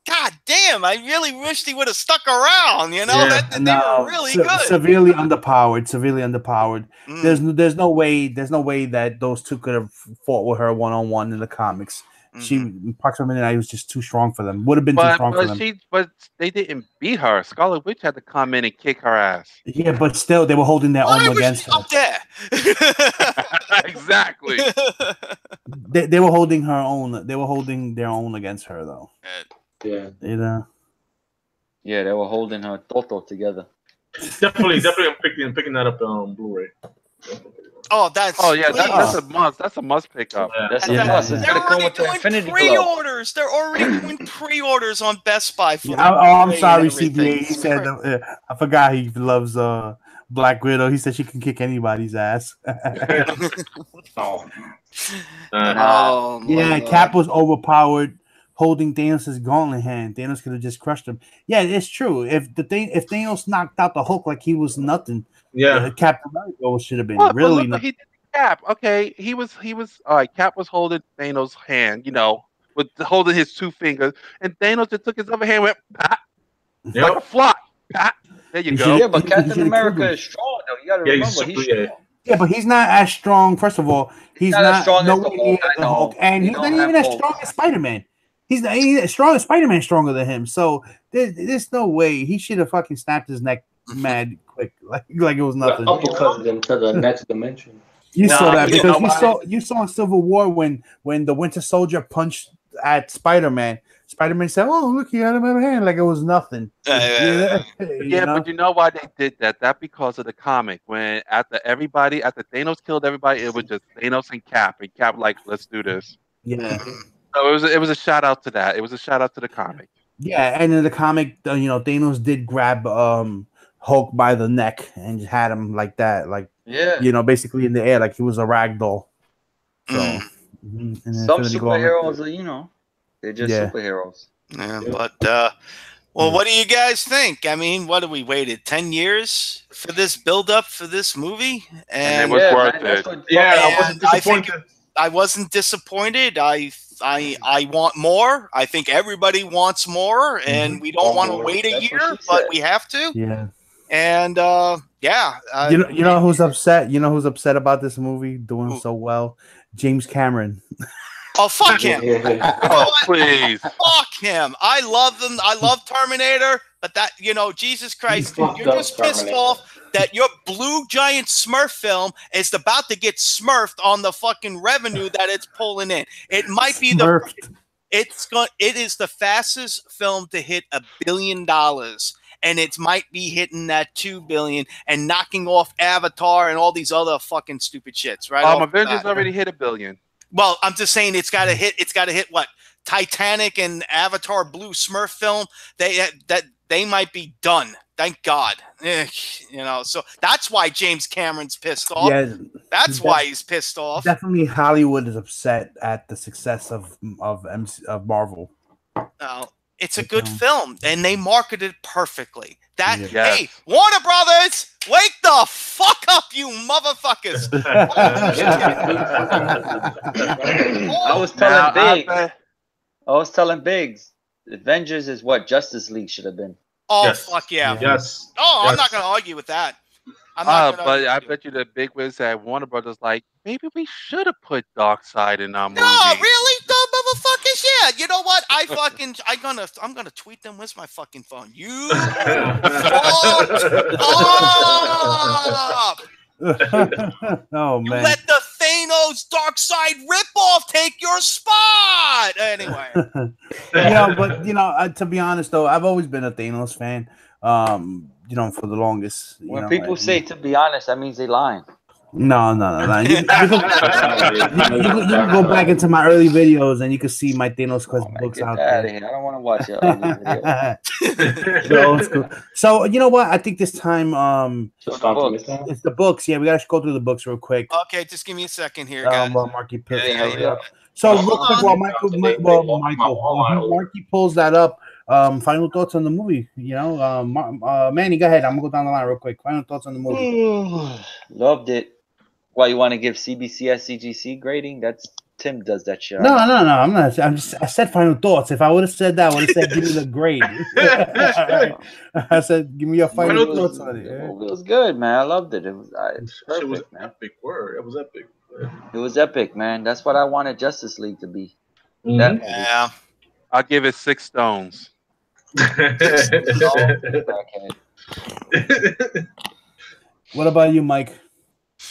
God damn! I really wished he would have stuck around. You know, they were really good. Severely underpowered. There's no way that those two could have fought with her one-on-one in the comics. Proxima Midnight was just too strong for them. Would have been too strong for them. But they didn't beat her. Scarlet Witch had to come in and kick her ass. Yeah, but still, they were holding their own against her. Up there. Exactly. They were holding her own. They were holding their own against her, though. Yeah. Yeah, they were holding her Toto together. Definitely, I'm picking that up on Blu-ray. That's a must. That's a must pick up. That's a must. It's They're gonna come already with the doing Infinity pre-orders. They're already doing pre-orders on Best Buy. I'm sorry, CBA. He said I forgot he loves Black Widow. He said she can kick anybody's ass. Cap was overpowered, holding Thanos' gauntlet hand. Thanos could have just crushed him. Yeah, it's true. If Thanos knocked out the Hulk like he was nothing, Captain America should have been really nothing. He did Cap. Okay, he was all right. Cap was holding Thanos' hand, with holding his two fingers, and Thanos just took his other hand, went pat, like a fly. Pat. There you go. Yeah, but Captain America is strong though. You gotta remember he's strong. Yeah, but he's not as strong. First of all, he's not as strong as the Hulk, and he's not even as strong as Spider-Man. He's as strong as Spider-Man, stronger than him. So there's no way he should have fucking snapped his neck mad quick, like it was nothing. Uppercutted him to the next dimension. You saw that because you saw in Civil War when the Winter Soldier punched at Spider-Man. Spider-Man said, "Oh, look, he had him in the hand like it was nothing." But you know why they did that? That because of the comic. When after Thanos killed everybody, it was just Thanos and Cap like, let's do this. Yeah. So it was a shout out to that. It was a shout out to the comic. Yeah, and in the comic, Thanos did grab Hulk by the neck and just had him like that, basically in the air, like he was a rag doll. So some superheroes are, they're just superheroes. Yeah, but what do you guys think? I mean, what have we waited 10 years for this build-up for this movie? And it was worth it. I wasn't disappointed. I want more. I think everybody wants more, and we don't want to wait a year, but we have to. Yeah. And you know who's upset? You know who's upset about this movie doing so well? James Cameron. Oh, fuck him. Oh, please. Fuck him. I love them. I love Terminator, but that, Jesus Christ, dude, you're just pissed off that your blue giant Smurf film is about to get smurfed on the fucking revenue that it's pulling in. It might be it is the fastest film to hit $1 billion. And it might be hitting that $2 billion and knocking off Avatar and all these other fucking stupid shits, right? Avengers already hit $1 billion. Well, I'm just saying it's got to hit. It's got to hit what? Titanic and Avatar Blue Smurf film. They might be done. Thank God. So that's why James Cameron's pissed off. Yeah, that's why he's pissed off. Definitely, Hollywood is upset at the success of Marvel. It's a good film, and they marketed it perfectly. That Yes. Hey, Warner Brothers, wake the fuck up, you motherfuckers! I was telling Biggs. I was telling Biggs. Avengers is what Justice League should have been. Oh Yes. fuck yeah! Yes. Oh, Yes. I'm not gonna argue with that. I'm not gonna But argue I with you. bet you the big wiz at Warner Brothers like, maybe we should have put Darkseid in our movie. No, really, the motherfuckers. Yeah, you know what? I'm gonna tweet them with my fucking phone. You fucked up. Oh You man. let the Thanos Darkseid ripoff take your spot. Anyway, But to be honest though, I've always been a Thanos fan. For the longest. When people say to be honest, that means they lying. No. You can go back into my early videos and you can see my Thanos quest books out there. I don't want to watch your ugly video. So you know what? I think this time It's the books. Yeah, we gotta go through the books real quick. okay, just give me a second here, guys. While Marky pulls Yeah. So real quick, while Marky pulls that up. Final thoughts on the movie. Manny, go ahead. I'm gonna go down the line real quick. Final thoughts on the movie. Loved it. Why you want to give CBCS CGC grading? That's Tim does that shit. No. I'm not. I said final thoughts. If I would have said that, I would have said give me the grade. I said give me your final thoughts on it. It was good, man. I loved it. It was perfect, It was man. epic word. It was epic. It was epic, man. That's what I wanted Justice League to be. Mhm. That movie. Yeah. I'll give it 6 stones. What about you, Mike?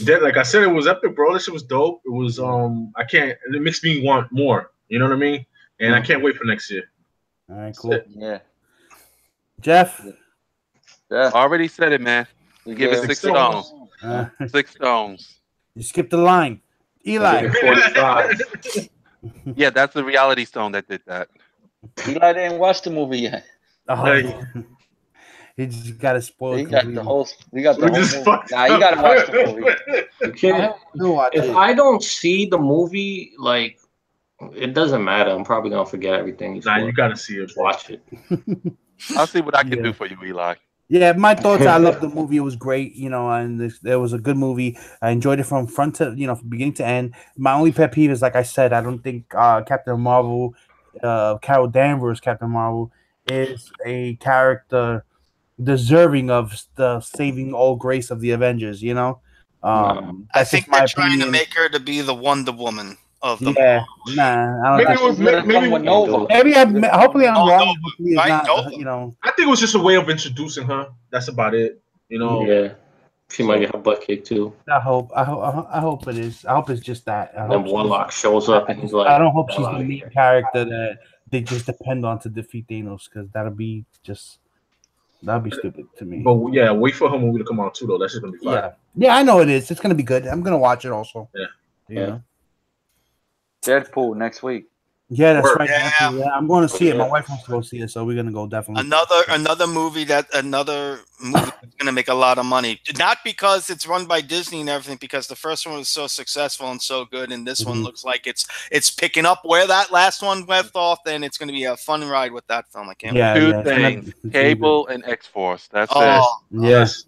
Like I said, it was epic, bro. This shit was dope. It was it makes me want more. You know what I mean? And I can't wait for next year. All right, cool. Yeah. Jeff? Yeah. Already said it, man. You Give it gave 6 stones. 6 stones. You skipped the line. Eli. 45. Yeah, that's the reality stone that did that. Eli didn't watch the movie yet. He just got it spoiled. He got the whole. We got the We whole just movie. fucked Nah, you gotta watch the movie. You can't. If I don't see the movie, like, it doesn't matter. I'm probably gonna forget everything. Nah, you gotta see it. Watch it. I'll see what I can do for you, Eli. Yeah, my thoughts. I loved the movie. It was great, and it was a good movie. I enjoyed it from front to, from beginning to end. My only pet peeve is, like I said, I don't think Captain Marvel, Carol Danvers, Captain Marvel, is a character deserving of the saving all grace of the Avengers. I think they're trying to make her to be the Wonder Woman of the movie. I don't maybe hopefully I'm wrong. Nova, Hopefully right? it's not, I think it was just a way of introducing her. That's about it. Yeah. She might get her butt kicked too. I hope it is. I hope it's just that. Then Warlock shows up and he's like, I don't hope she's the main character that they just depend on to defeat Thanos, because that'd be stupid to me. But yeah, wait for her movie to come out too, though. That's just gonna be fire. Yeah, I know it is. It's gonna be good. I'm gonna watch it also. Yeah. Deadpool next week. Yeah, that's right. Yeah. I'm going to see it. My wife wants to go see it, so we're gonna go definitely. Another movie that's gonna make a lot of money. Not because it's run by Disney and everything, because the first one was so successful and so good, and this one looks like it's picking up where that last one left off. And it's gonna be a fun ride with that film. I can't. Yeah, Two things: Cable and X-Force. That's it. Yes.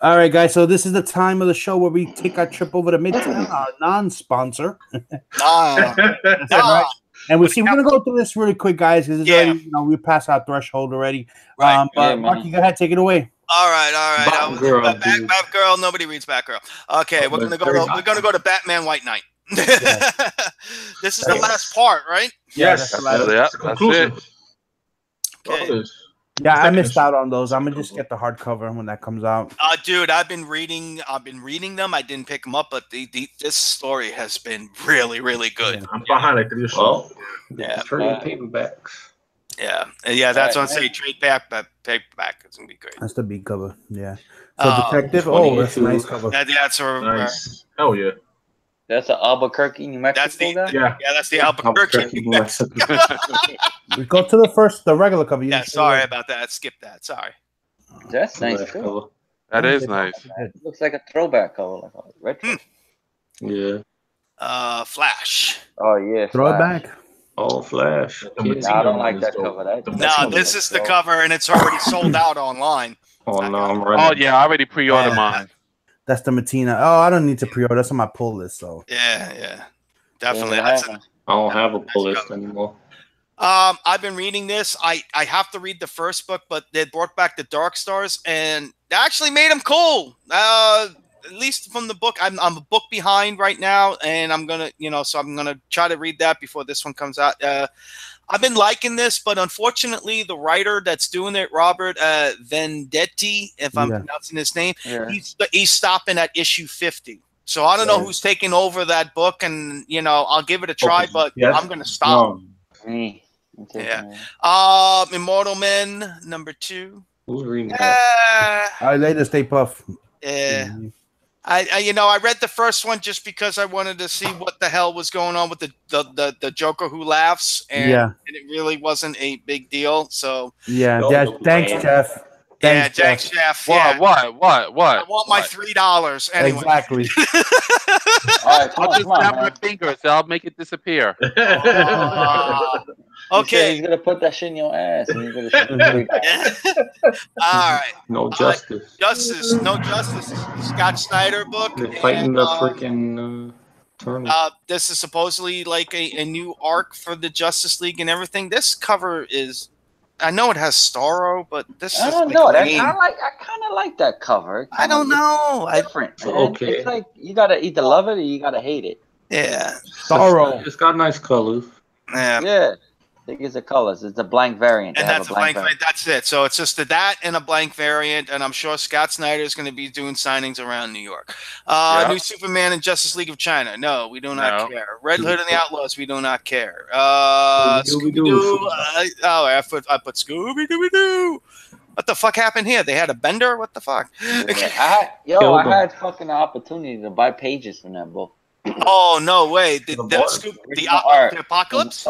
All right, guys. So this is the time of the show where we take our trip over to Midtown, our non-sponsor. That's right. And we're gonna go through this really quick, guys, because it's already, we passed our threshold already. Right. But Marky, go ahead, take it away. All right. Batgirl. Nobody reads Batgirl. Okay, we're gonna go to Batman White Knight. This is the last part, right? Yes, that's it. Okay. Yeah, I missed out on those. I'm gonna just get the hardcover when that comes out. Dude, I've been reading them. I didn't pick them up, but this story has been really, really good. I'm behind like 3 Well, yeah, trade paperbacks. Yeah, that's what I'm saying. Trade paperback. It's gonna be great. That's the big cover. Yeah. So Detective. That's a nice cover. That's nice. Hell yeah. That's the Albuquerque, New Mexico. That's the Albuquerque. We go to the regular cover. Yeah, sorry about that. Skip that. Sorry. That's nice too. That is nice. It looks like a throwback cover, like a retro. Yeah. Flash. Oh yeah. Throw it back. Oh, Flash. The Kid. Nah, I don't Matina like is that dope. cover. That, The that No, Matina cover this looks is the dope. cover, and it's already sold out online. Oh no, I'm Oh running. yeah, I already pre-ordered Yeah. mine. That's the Matina. Oh, I don't need to pre-order. That's on my pull list. So Yeah, definitely. Yeah, That's I don't have a pull nice list cover. anymore. I've been reading this. I have to read the first book, but they brought back the Dark Stars, and they actually made them cool. At least from the book, I'm a book behind right now, and I'm gonna, so I'm gonna try to read that before this one comes out. I've been liking this, but unfortunately, the writer that's doing it, Robert Vendetti, if I'm pronouncing his name, Yeah. he's stopping at issue 50. So I don't know who's taking over that book, and I'll give it a try, but I'm gonna stop. Me. Yeah. Immortal Men #2. Who's reading that? I later Stay Puff. Yeah. I read the first one just because I wanted to see what the hell was going on with the Joker who laughs, and it really wasn't a big deal. So thanks, Jeff. Thanks, Jeff. Yeah. What? I want my $3 anyway. Exactly. All right, I'll just snap my fingers. I'll make it disappear. Okay. He's gonna put that shit in your ass, and you're gonna. All right. No justice. No justice. Scott Snyder book. They're fighting the freaking tournament. This is supposedly like a new arc for the Justice League and everything. This cover is, I know it has Starro, but this I is don't know. I kind of like that cover. I don't know. Different. Okay. It's like you gotta either love it or you gotta hate it. Yeah. Starro. It's got nice colors. Yeah. I think it's the colors. It's a blank variant. And that's a blank variant. That's it. So it's just that and a blank variant. And I'm sure Scott Snyder is going to be doing signings around New York. New Superman and Justice League of China. No, we do not care. Red Hood and the Outlaws. We do not care. Scooby-Doo. I put Scooby-Doo. What the fuck happened here? They had a bender? What the fuck? I had fucking opportunity to buy pages from that book. Oh, no way. The Apocalypse?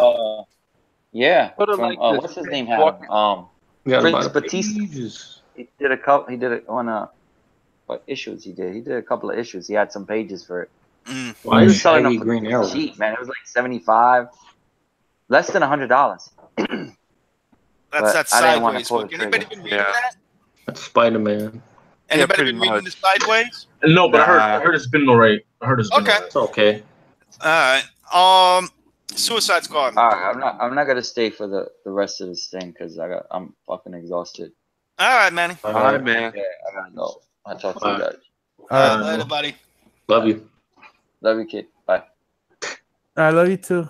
Yeah. From, what's his name? Prince Batista. He did it on what issues he did. He did a couple of issues. He had some pages for it. Why he was selling them Green Arrow? Cheap, man. It was like $75, less than $100. That's Sideways book. Anybody been reading that? That's Spider-Man. Anybody been reading the Sideways? No, but I heard it's been alright. It's okay. All right. Suicide Squad. All right, I'm not gonna stay for the rest of this thing because I'm fucking exhausted. All right, Manny. All right, man. Yeah, I gotta go. I'll talk to you guys. All right, later, buddy. Love you. Love you, kid. Bye. I love you too.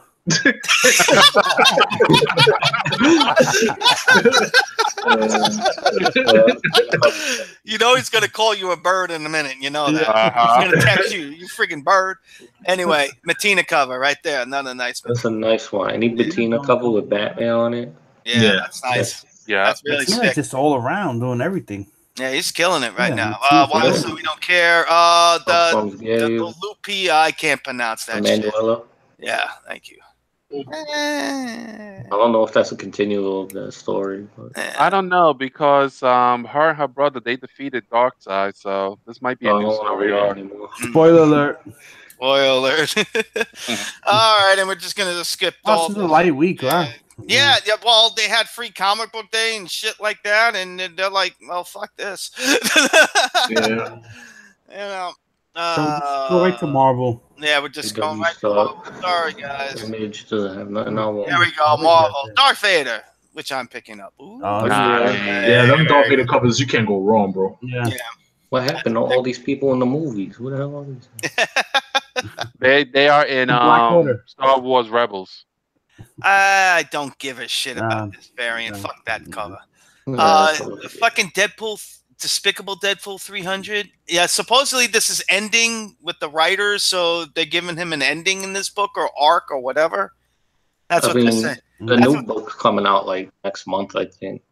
You know he's gonna call you a bird in a minute. You know that. He's gonna text you, you freaking bird. Anyway, Matina cover right there. Another nice one. That's a nice one. Any Bettina cover with Batman on it? Yeah, that's nice. That's really sick. Just all around doing everything. Yeah, he's killing it right now. What else do we don't care? The Lupi, I can't pronounce that Emanuela. shit. Yeah, thank you. I don't know if that's a continual of the story. But. I don't know because her and her brother, they defeated Darkseid, so this might be a new story anymore. Spoiler alert. Spoiler alert. All right, and we're just gonna skip all. This is a light week, right? Yeah. Well, they had free comic book day and shit like that, and they're like, "Well, fuck this." So go right to Marvel. Yeah, we're just going right to Marvel. Sorry, guys. Image doesn't have nothing on. There we go, Marvel. Darth Vader, which I'm picking up. Ooh. Them Darth Vader covers, you can't go wrong, bro. Yeah. What happened to all these people in the movies? What the hell are these? They are in Star Wars Rebels. I don't give a shit about this variant. Fuck that cover. Fucking Despicable Deadpool 300. Yeah, supposedly this is ending with the writers, so they're giving him an ending in this book or arc or whatever. That's what they're saying. The new book's coming out like next month, I think.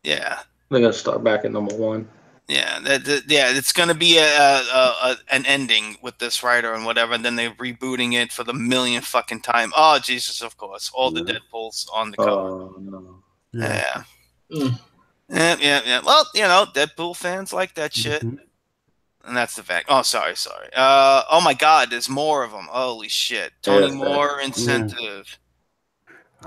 Yeah. They're gonna start back at #1. Yeah, it's going to be an ending with this writer and whatever, and then they're rebooting it for the millionth fucking time. Oh, Jesus, of course. All the Deadpools on the cover. Oh, no. Yeah. Yeah. Well, Deadpool fans like that shit. And that's the fact. Oh, sorry. Oh, my God, there's more of them. Holy shit. Tony Moore incentive.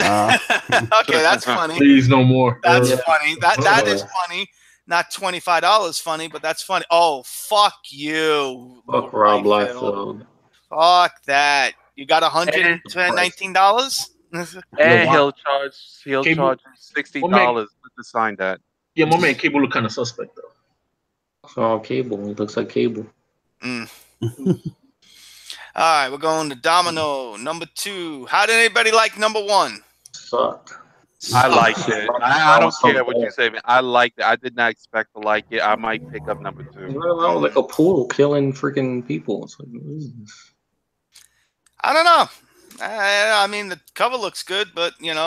Okay, that's funny. Please, no more. That's funny. That is funny. Not $25 funny, but that's funny. Oh, fuck you. Fuck Rob Liefeld. Fuck that. You got $119? And he'll charge Cable- $60 to sign that. Yeah, my man Cable look kind of suspect though. Oh, Cable. He looks like Cable. All right, we're going to Domino number 2. How did anybody like number 1? Sucked. I liked it. I don't care what you say, man. I liked it. I did not expect to like it. I might pick up number 2. He's running around like a poodle killing freaking people. It's like, what is this? I don't know. I mean, the cover looks good, but yeah.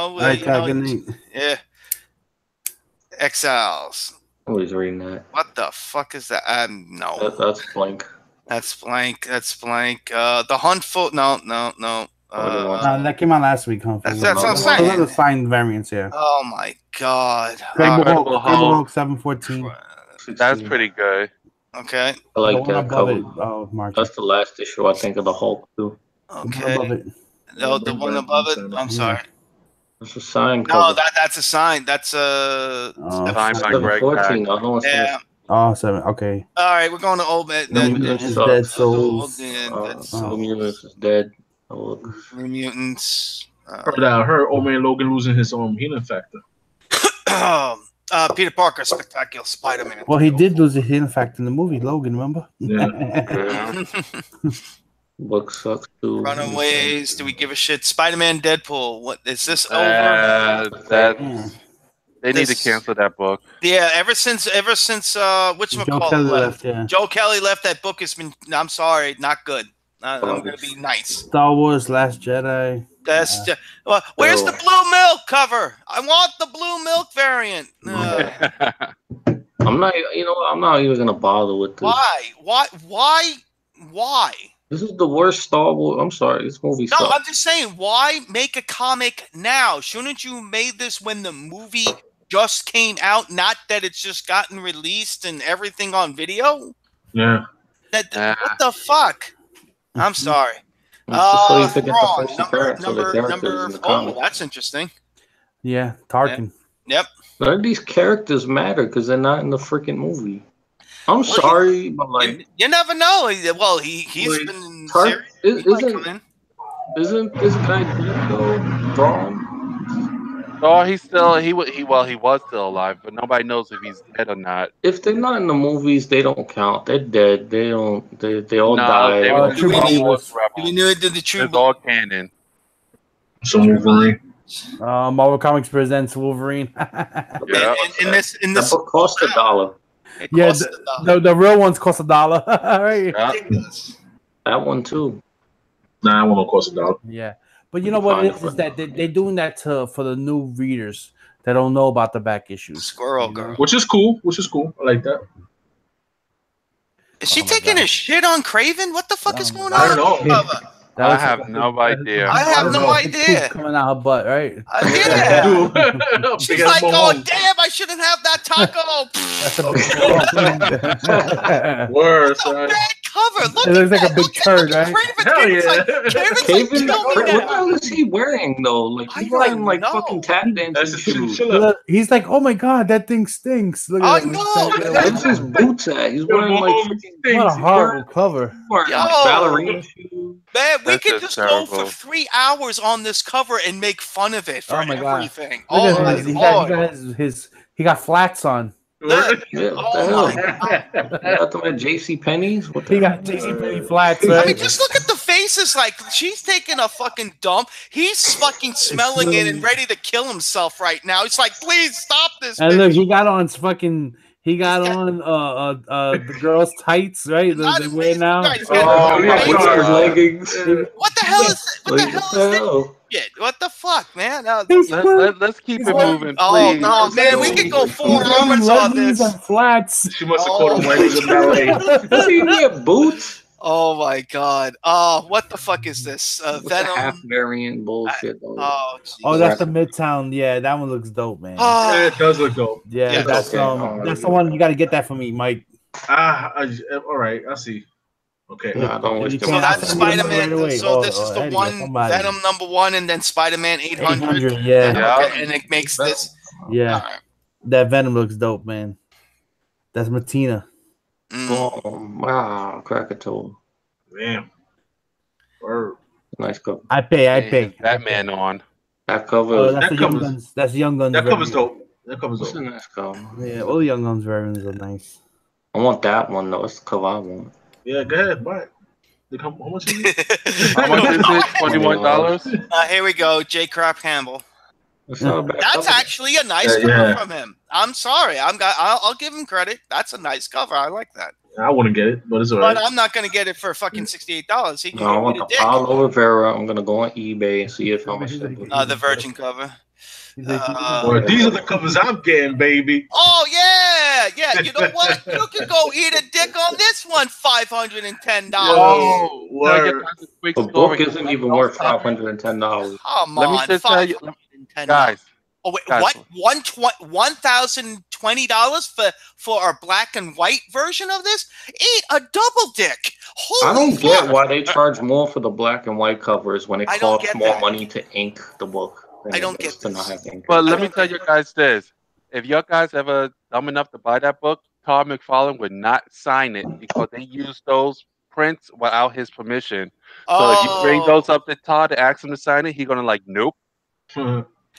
Exiles. Nobody's reading that. What the fuck is that? No. That's blank. That's blank. That's blank. The Hunt for no. that came out last week, huh? That's what I'm saying. Those are the signed variants here. Oh my god. Incredible Hulk 714. That's pretty good. Okay. I like that cover. Mark. That's the last issue, I think, of the Hulk, too. Okay. Above it. No, the one above it. I'm sorry. It's a sign No, cover. that's a sign. That's a Signed by Greg 14. Pak. yeah. Oh, 7. Okay. All right, we're going to Old Man. Dead Souls. The Mutants is dead. Oh, New Mutants. I heard old man Logan losing his healing factor. Peter Parker, Spectacular Spider-Man. Well, he did lose a healing factor in the movie Logan. Remember? Yeah. book sucks too. Runaways. Do we give a shit? Spider-Man, Deadpool. What is this over? They need to cancel that book. Yeah, ever since whatchamacallit left. Joe Kelly left. That book has been. I'm sorry, not good. I'm gonna be nice. Star Wars: Last Jedi. Where's the blue milk cover? I want the blue milk variant. I'm not even gonna bother with this. Why? This is the worst Star Wars. I'm sorry, this movie sucks. No, I'm just saying, why make a comic now? Shouldn't you made this when the movie just came out? Not that it's just gotten released and everything on video? Yeah. What the fuck? I'm sorry. Wrong. That's interesting. Yeah, Tarkin. Yep. None of these characters matter because they're not in the freaking movie. I'm sorry, but like you never know. Well, he's been in series. Isn't this guy dead though? Drawn? Oh, he was still alive, but nobody knows if he's dead or not. If they're not in the movies, they don't count. They're dead. They all died. We knew it did the true. It's all canon. So Wolverine. Marvel Comics presents Wolverine. Yeah. In this that book cost $1. Yeah, the real ones cost $1. Right? Yeah. That one too. Nah, that one will cost $1. Yeah, but you know what it is that they're doing that for the new readers that don't know about the back issues. Squirrel Girl, which is cool. I like that. Is she taking a shit on Craven? What the fuck is going on? I don't know. I have no idea. I have no idea. Coming out her butt, right? Yeah. She's like, oh damn, I shouldn't have that taco. Worse. Bad cover. Look, it looks like a big turd, right? Hell yeah. Craven, what the hell is he wearing though? Like he's wearing like fucking tap dancing shoes. He's like, oh my god, that thing stinks. Look at Where's his boots at? He's wearing like what a horrible cover. Ballerina shoes. Man, we could just go for 3 hours on this cover and make fun of it for everything. He got flats on. What the hell? Got them at JCPenney's? He got JCPenney flats. Right? I mean, just look at the faces. Like she's taking a fucking dump. He's fucking smelling it and ready to kill himself right now. He's like, please stop this. And look, he got on fucking. He got on the girls' tights, right? They wear now. Leggings. What the hell is What the hell is this? Shit. What the fuck, man? Let's keep it moving, please. Oh no, man, we could go 4 hours on this. And flats. She must have caught him when he was in ballet. Does he wear boots? Oh my god. What the fuck is this? Venom half variant bullshit. Oh, that's the Midtown. Yeah, that one looks dope, man. Yeah, it does look dope. Yeah, that's the one. You got to get that for me, Mike. All right, I see. Okay. No, I don't wish You to. So can't- that's I'll send you the Spider-Man. number right away. So this is the Eddie, one somebody. Venom #1, and then Spider-Man 800. 800, yeah. Yeah. Okay, and it makes this. Yeah. All right. That Venom looks dope, man. That's Matina. Boom. Wow, Krakatoa. Damn. Word. Nice cover. I pay. Batman on. That cover Oh, is that's That the Young covers- Guns. That's Young Guns. That cover's variant. dope. That cover's what's a dope. nice cover? Yeah, all the Young Guns variants are nice. I want that one though. It's the cover I want. Yeah, go ahead, buy it. Like, how much is it? How much is it? $21. Here we go, J. Crop Campbell. It's not a bad That's cover. actually a nice Yeah, cover yeah. from him. I'm sorry. I'll give him credit. That's a nice cover. I like that. I wouldn't get it, but it's But alright. I'm not gonna get it for fucking $68. He can No, I give want me the the dick. Paulo Rivera. I'm gonna go on eBay and see if how much that would be. The Virgin cover. Well, these are the covers I'm getting, baby. Oh yeah. You know what? You can go eat a dick on this one. $510. Oh, Tell you word. guys a quick The story. book isn't even worth $510. Come Let me on, just tell you, $510. guys. Oh wait, guys. what? $1,020 for our black and white version of this? Eat a double dick. Holy I don't fuck. get why they charge more for the black and white covers when it I don't costs get more that. money to ink the book. than I it don't does get to not this. have ink. But let me tell you guys this: if you guys ever dumb enough to buy that book, Todd McFarlane would not sign it because they used those prints without his permission. So if you bring those up to Todd and ask him to sign it, he's gonna like, nope.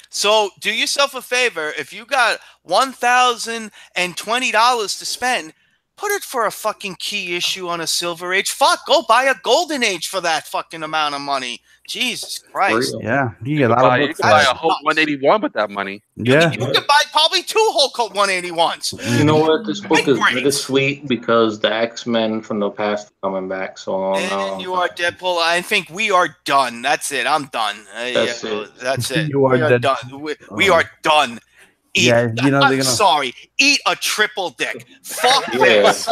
So do yourself a favor. If you got $1,020 to spend, put it for a fucking key issue on a Silver Age. Fuck, go buy a Golden Age for that fucking amount of money. Jesus Christ. Real. Yeah, you You get a could lot buy, of you books. could buy a there. whole 181 with that money. Yeah, You could buy probably 2 Hulk 181s. You know what? This book is Great. bittersweet because the X-Men from the past are coming back. So And you are Deadpool. I think we are done. That's it. I'm done. That's it. That's it. You are we are dead. done. We are done. Eat. Yeah, you know, I'm they're gonna- sorry. Eat a triple dick. Fuck Yeah. this.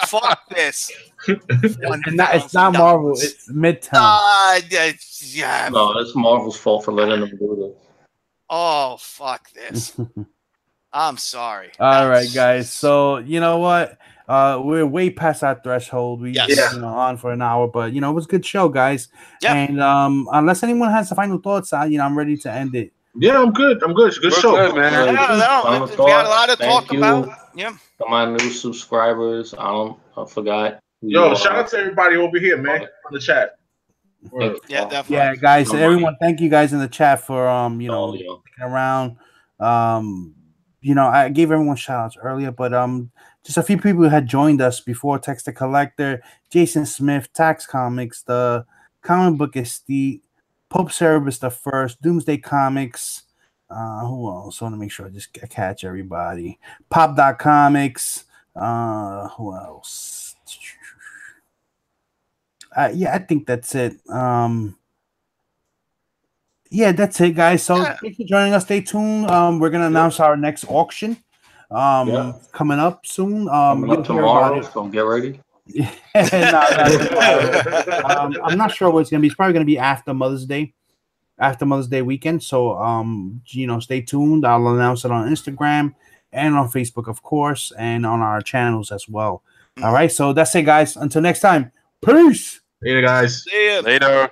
Fuck this. and it's not Marvel. It's Midtown. Yeah. No, it's Marvel's fault for letting them do this. Oh, fuck this. I'm sorry. All right, That's- guys. So you know what? We're way past our threshold. We Yes. on for an hour, but it was a good show, guys. Yep. And unless anyone has the final thoughts, I'm ready to end it. Yeah, I'm good. I'm good. It's a good We're show. good, man. Yeah, Final we had a lot to thoughts. talk Thank you about. Yeah. to my new subscribers. I forgot. who Yo, you shout are. out to everybody over here, man, on the chat. Word. Yeah, definitely. Yeah, guys. No Everyone, thank you guys in the chat for Oh, sticking yeah. around. I gave everyone shout outs earlier, but just a few people who had joined us before: Text the Collector, Jason Smith, Tax Comics, the Comic Book Estate, Pope Cerebus the First, Doomsday Comics. Who else? I want to make sure I just catch everybody. Pop.comics. Who else? Yeah, I think that's it. Yeah, that's it, guys. So thanks for joining us. Stay tuned. We're gonna announce our next auction. Coming up soon. Coming You'll up hear about tomorrow, it. so get ready. I'm not sure what it's gonna be. It's probably gonna be after Mother's Day weekend. So stay tuned. I'll announce it on Instagram and on Facebook, of course, and on our channels as well. All right, so that's it, guys. Until next time, peace. Later, guys. See ya. Later.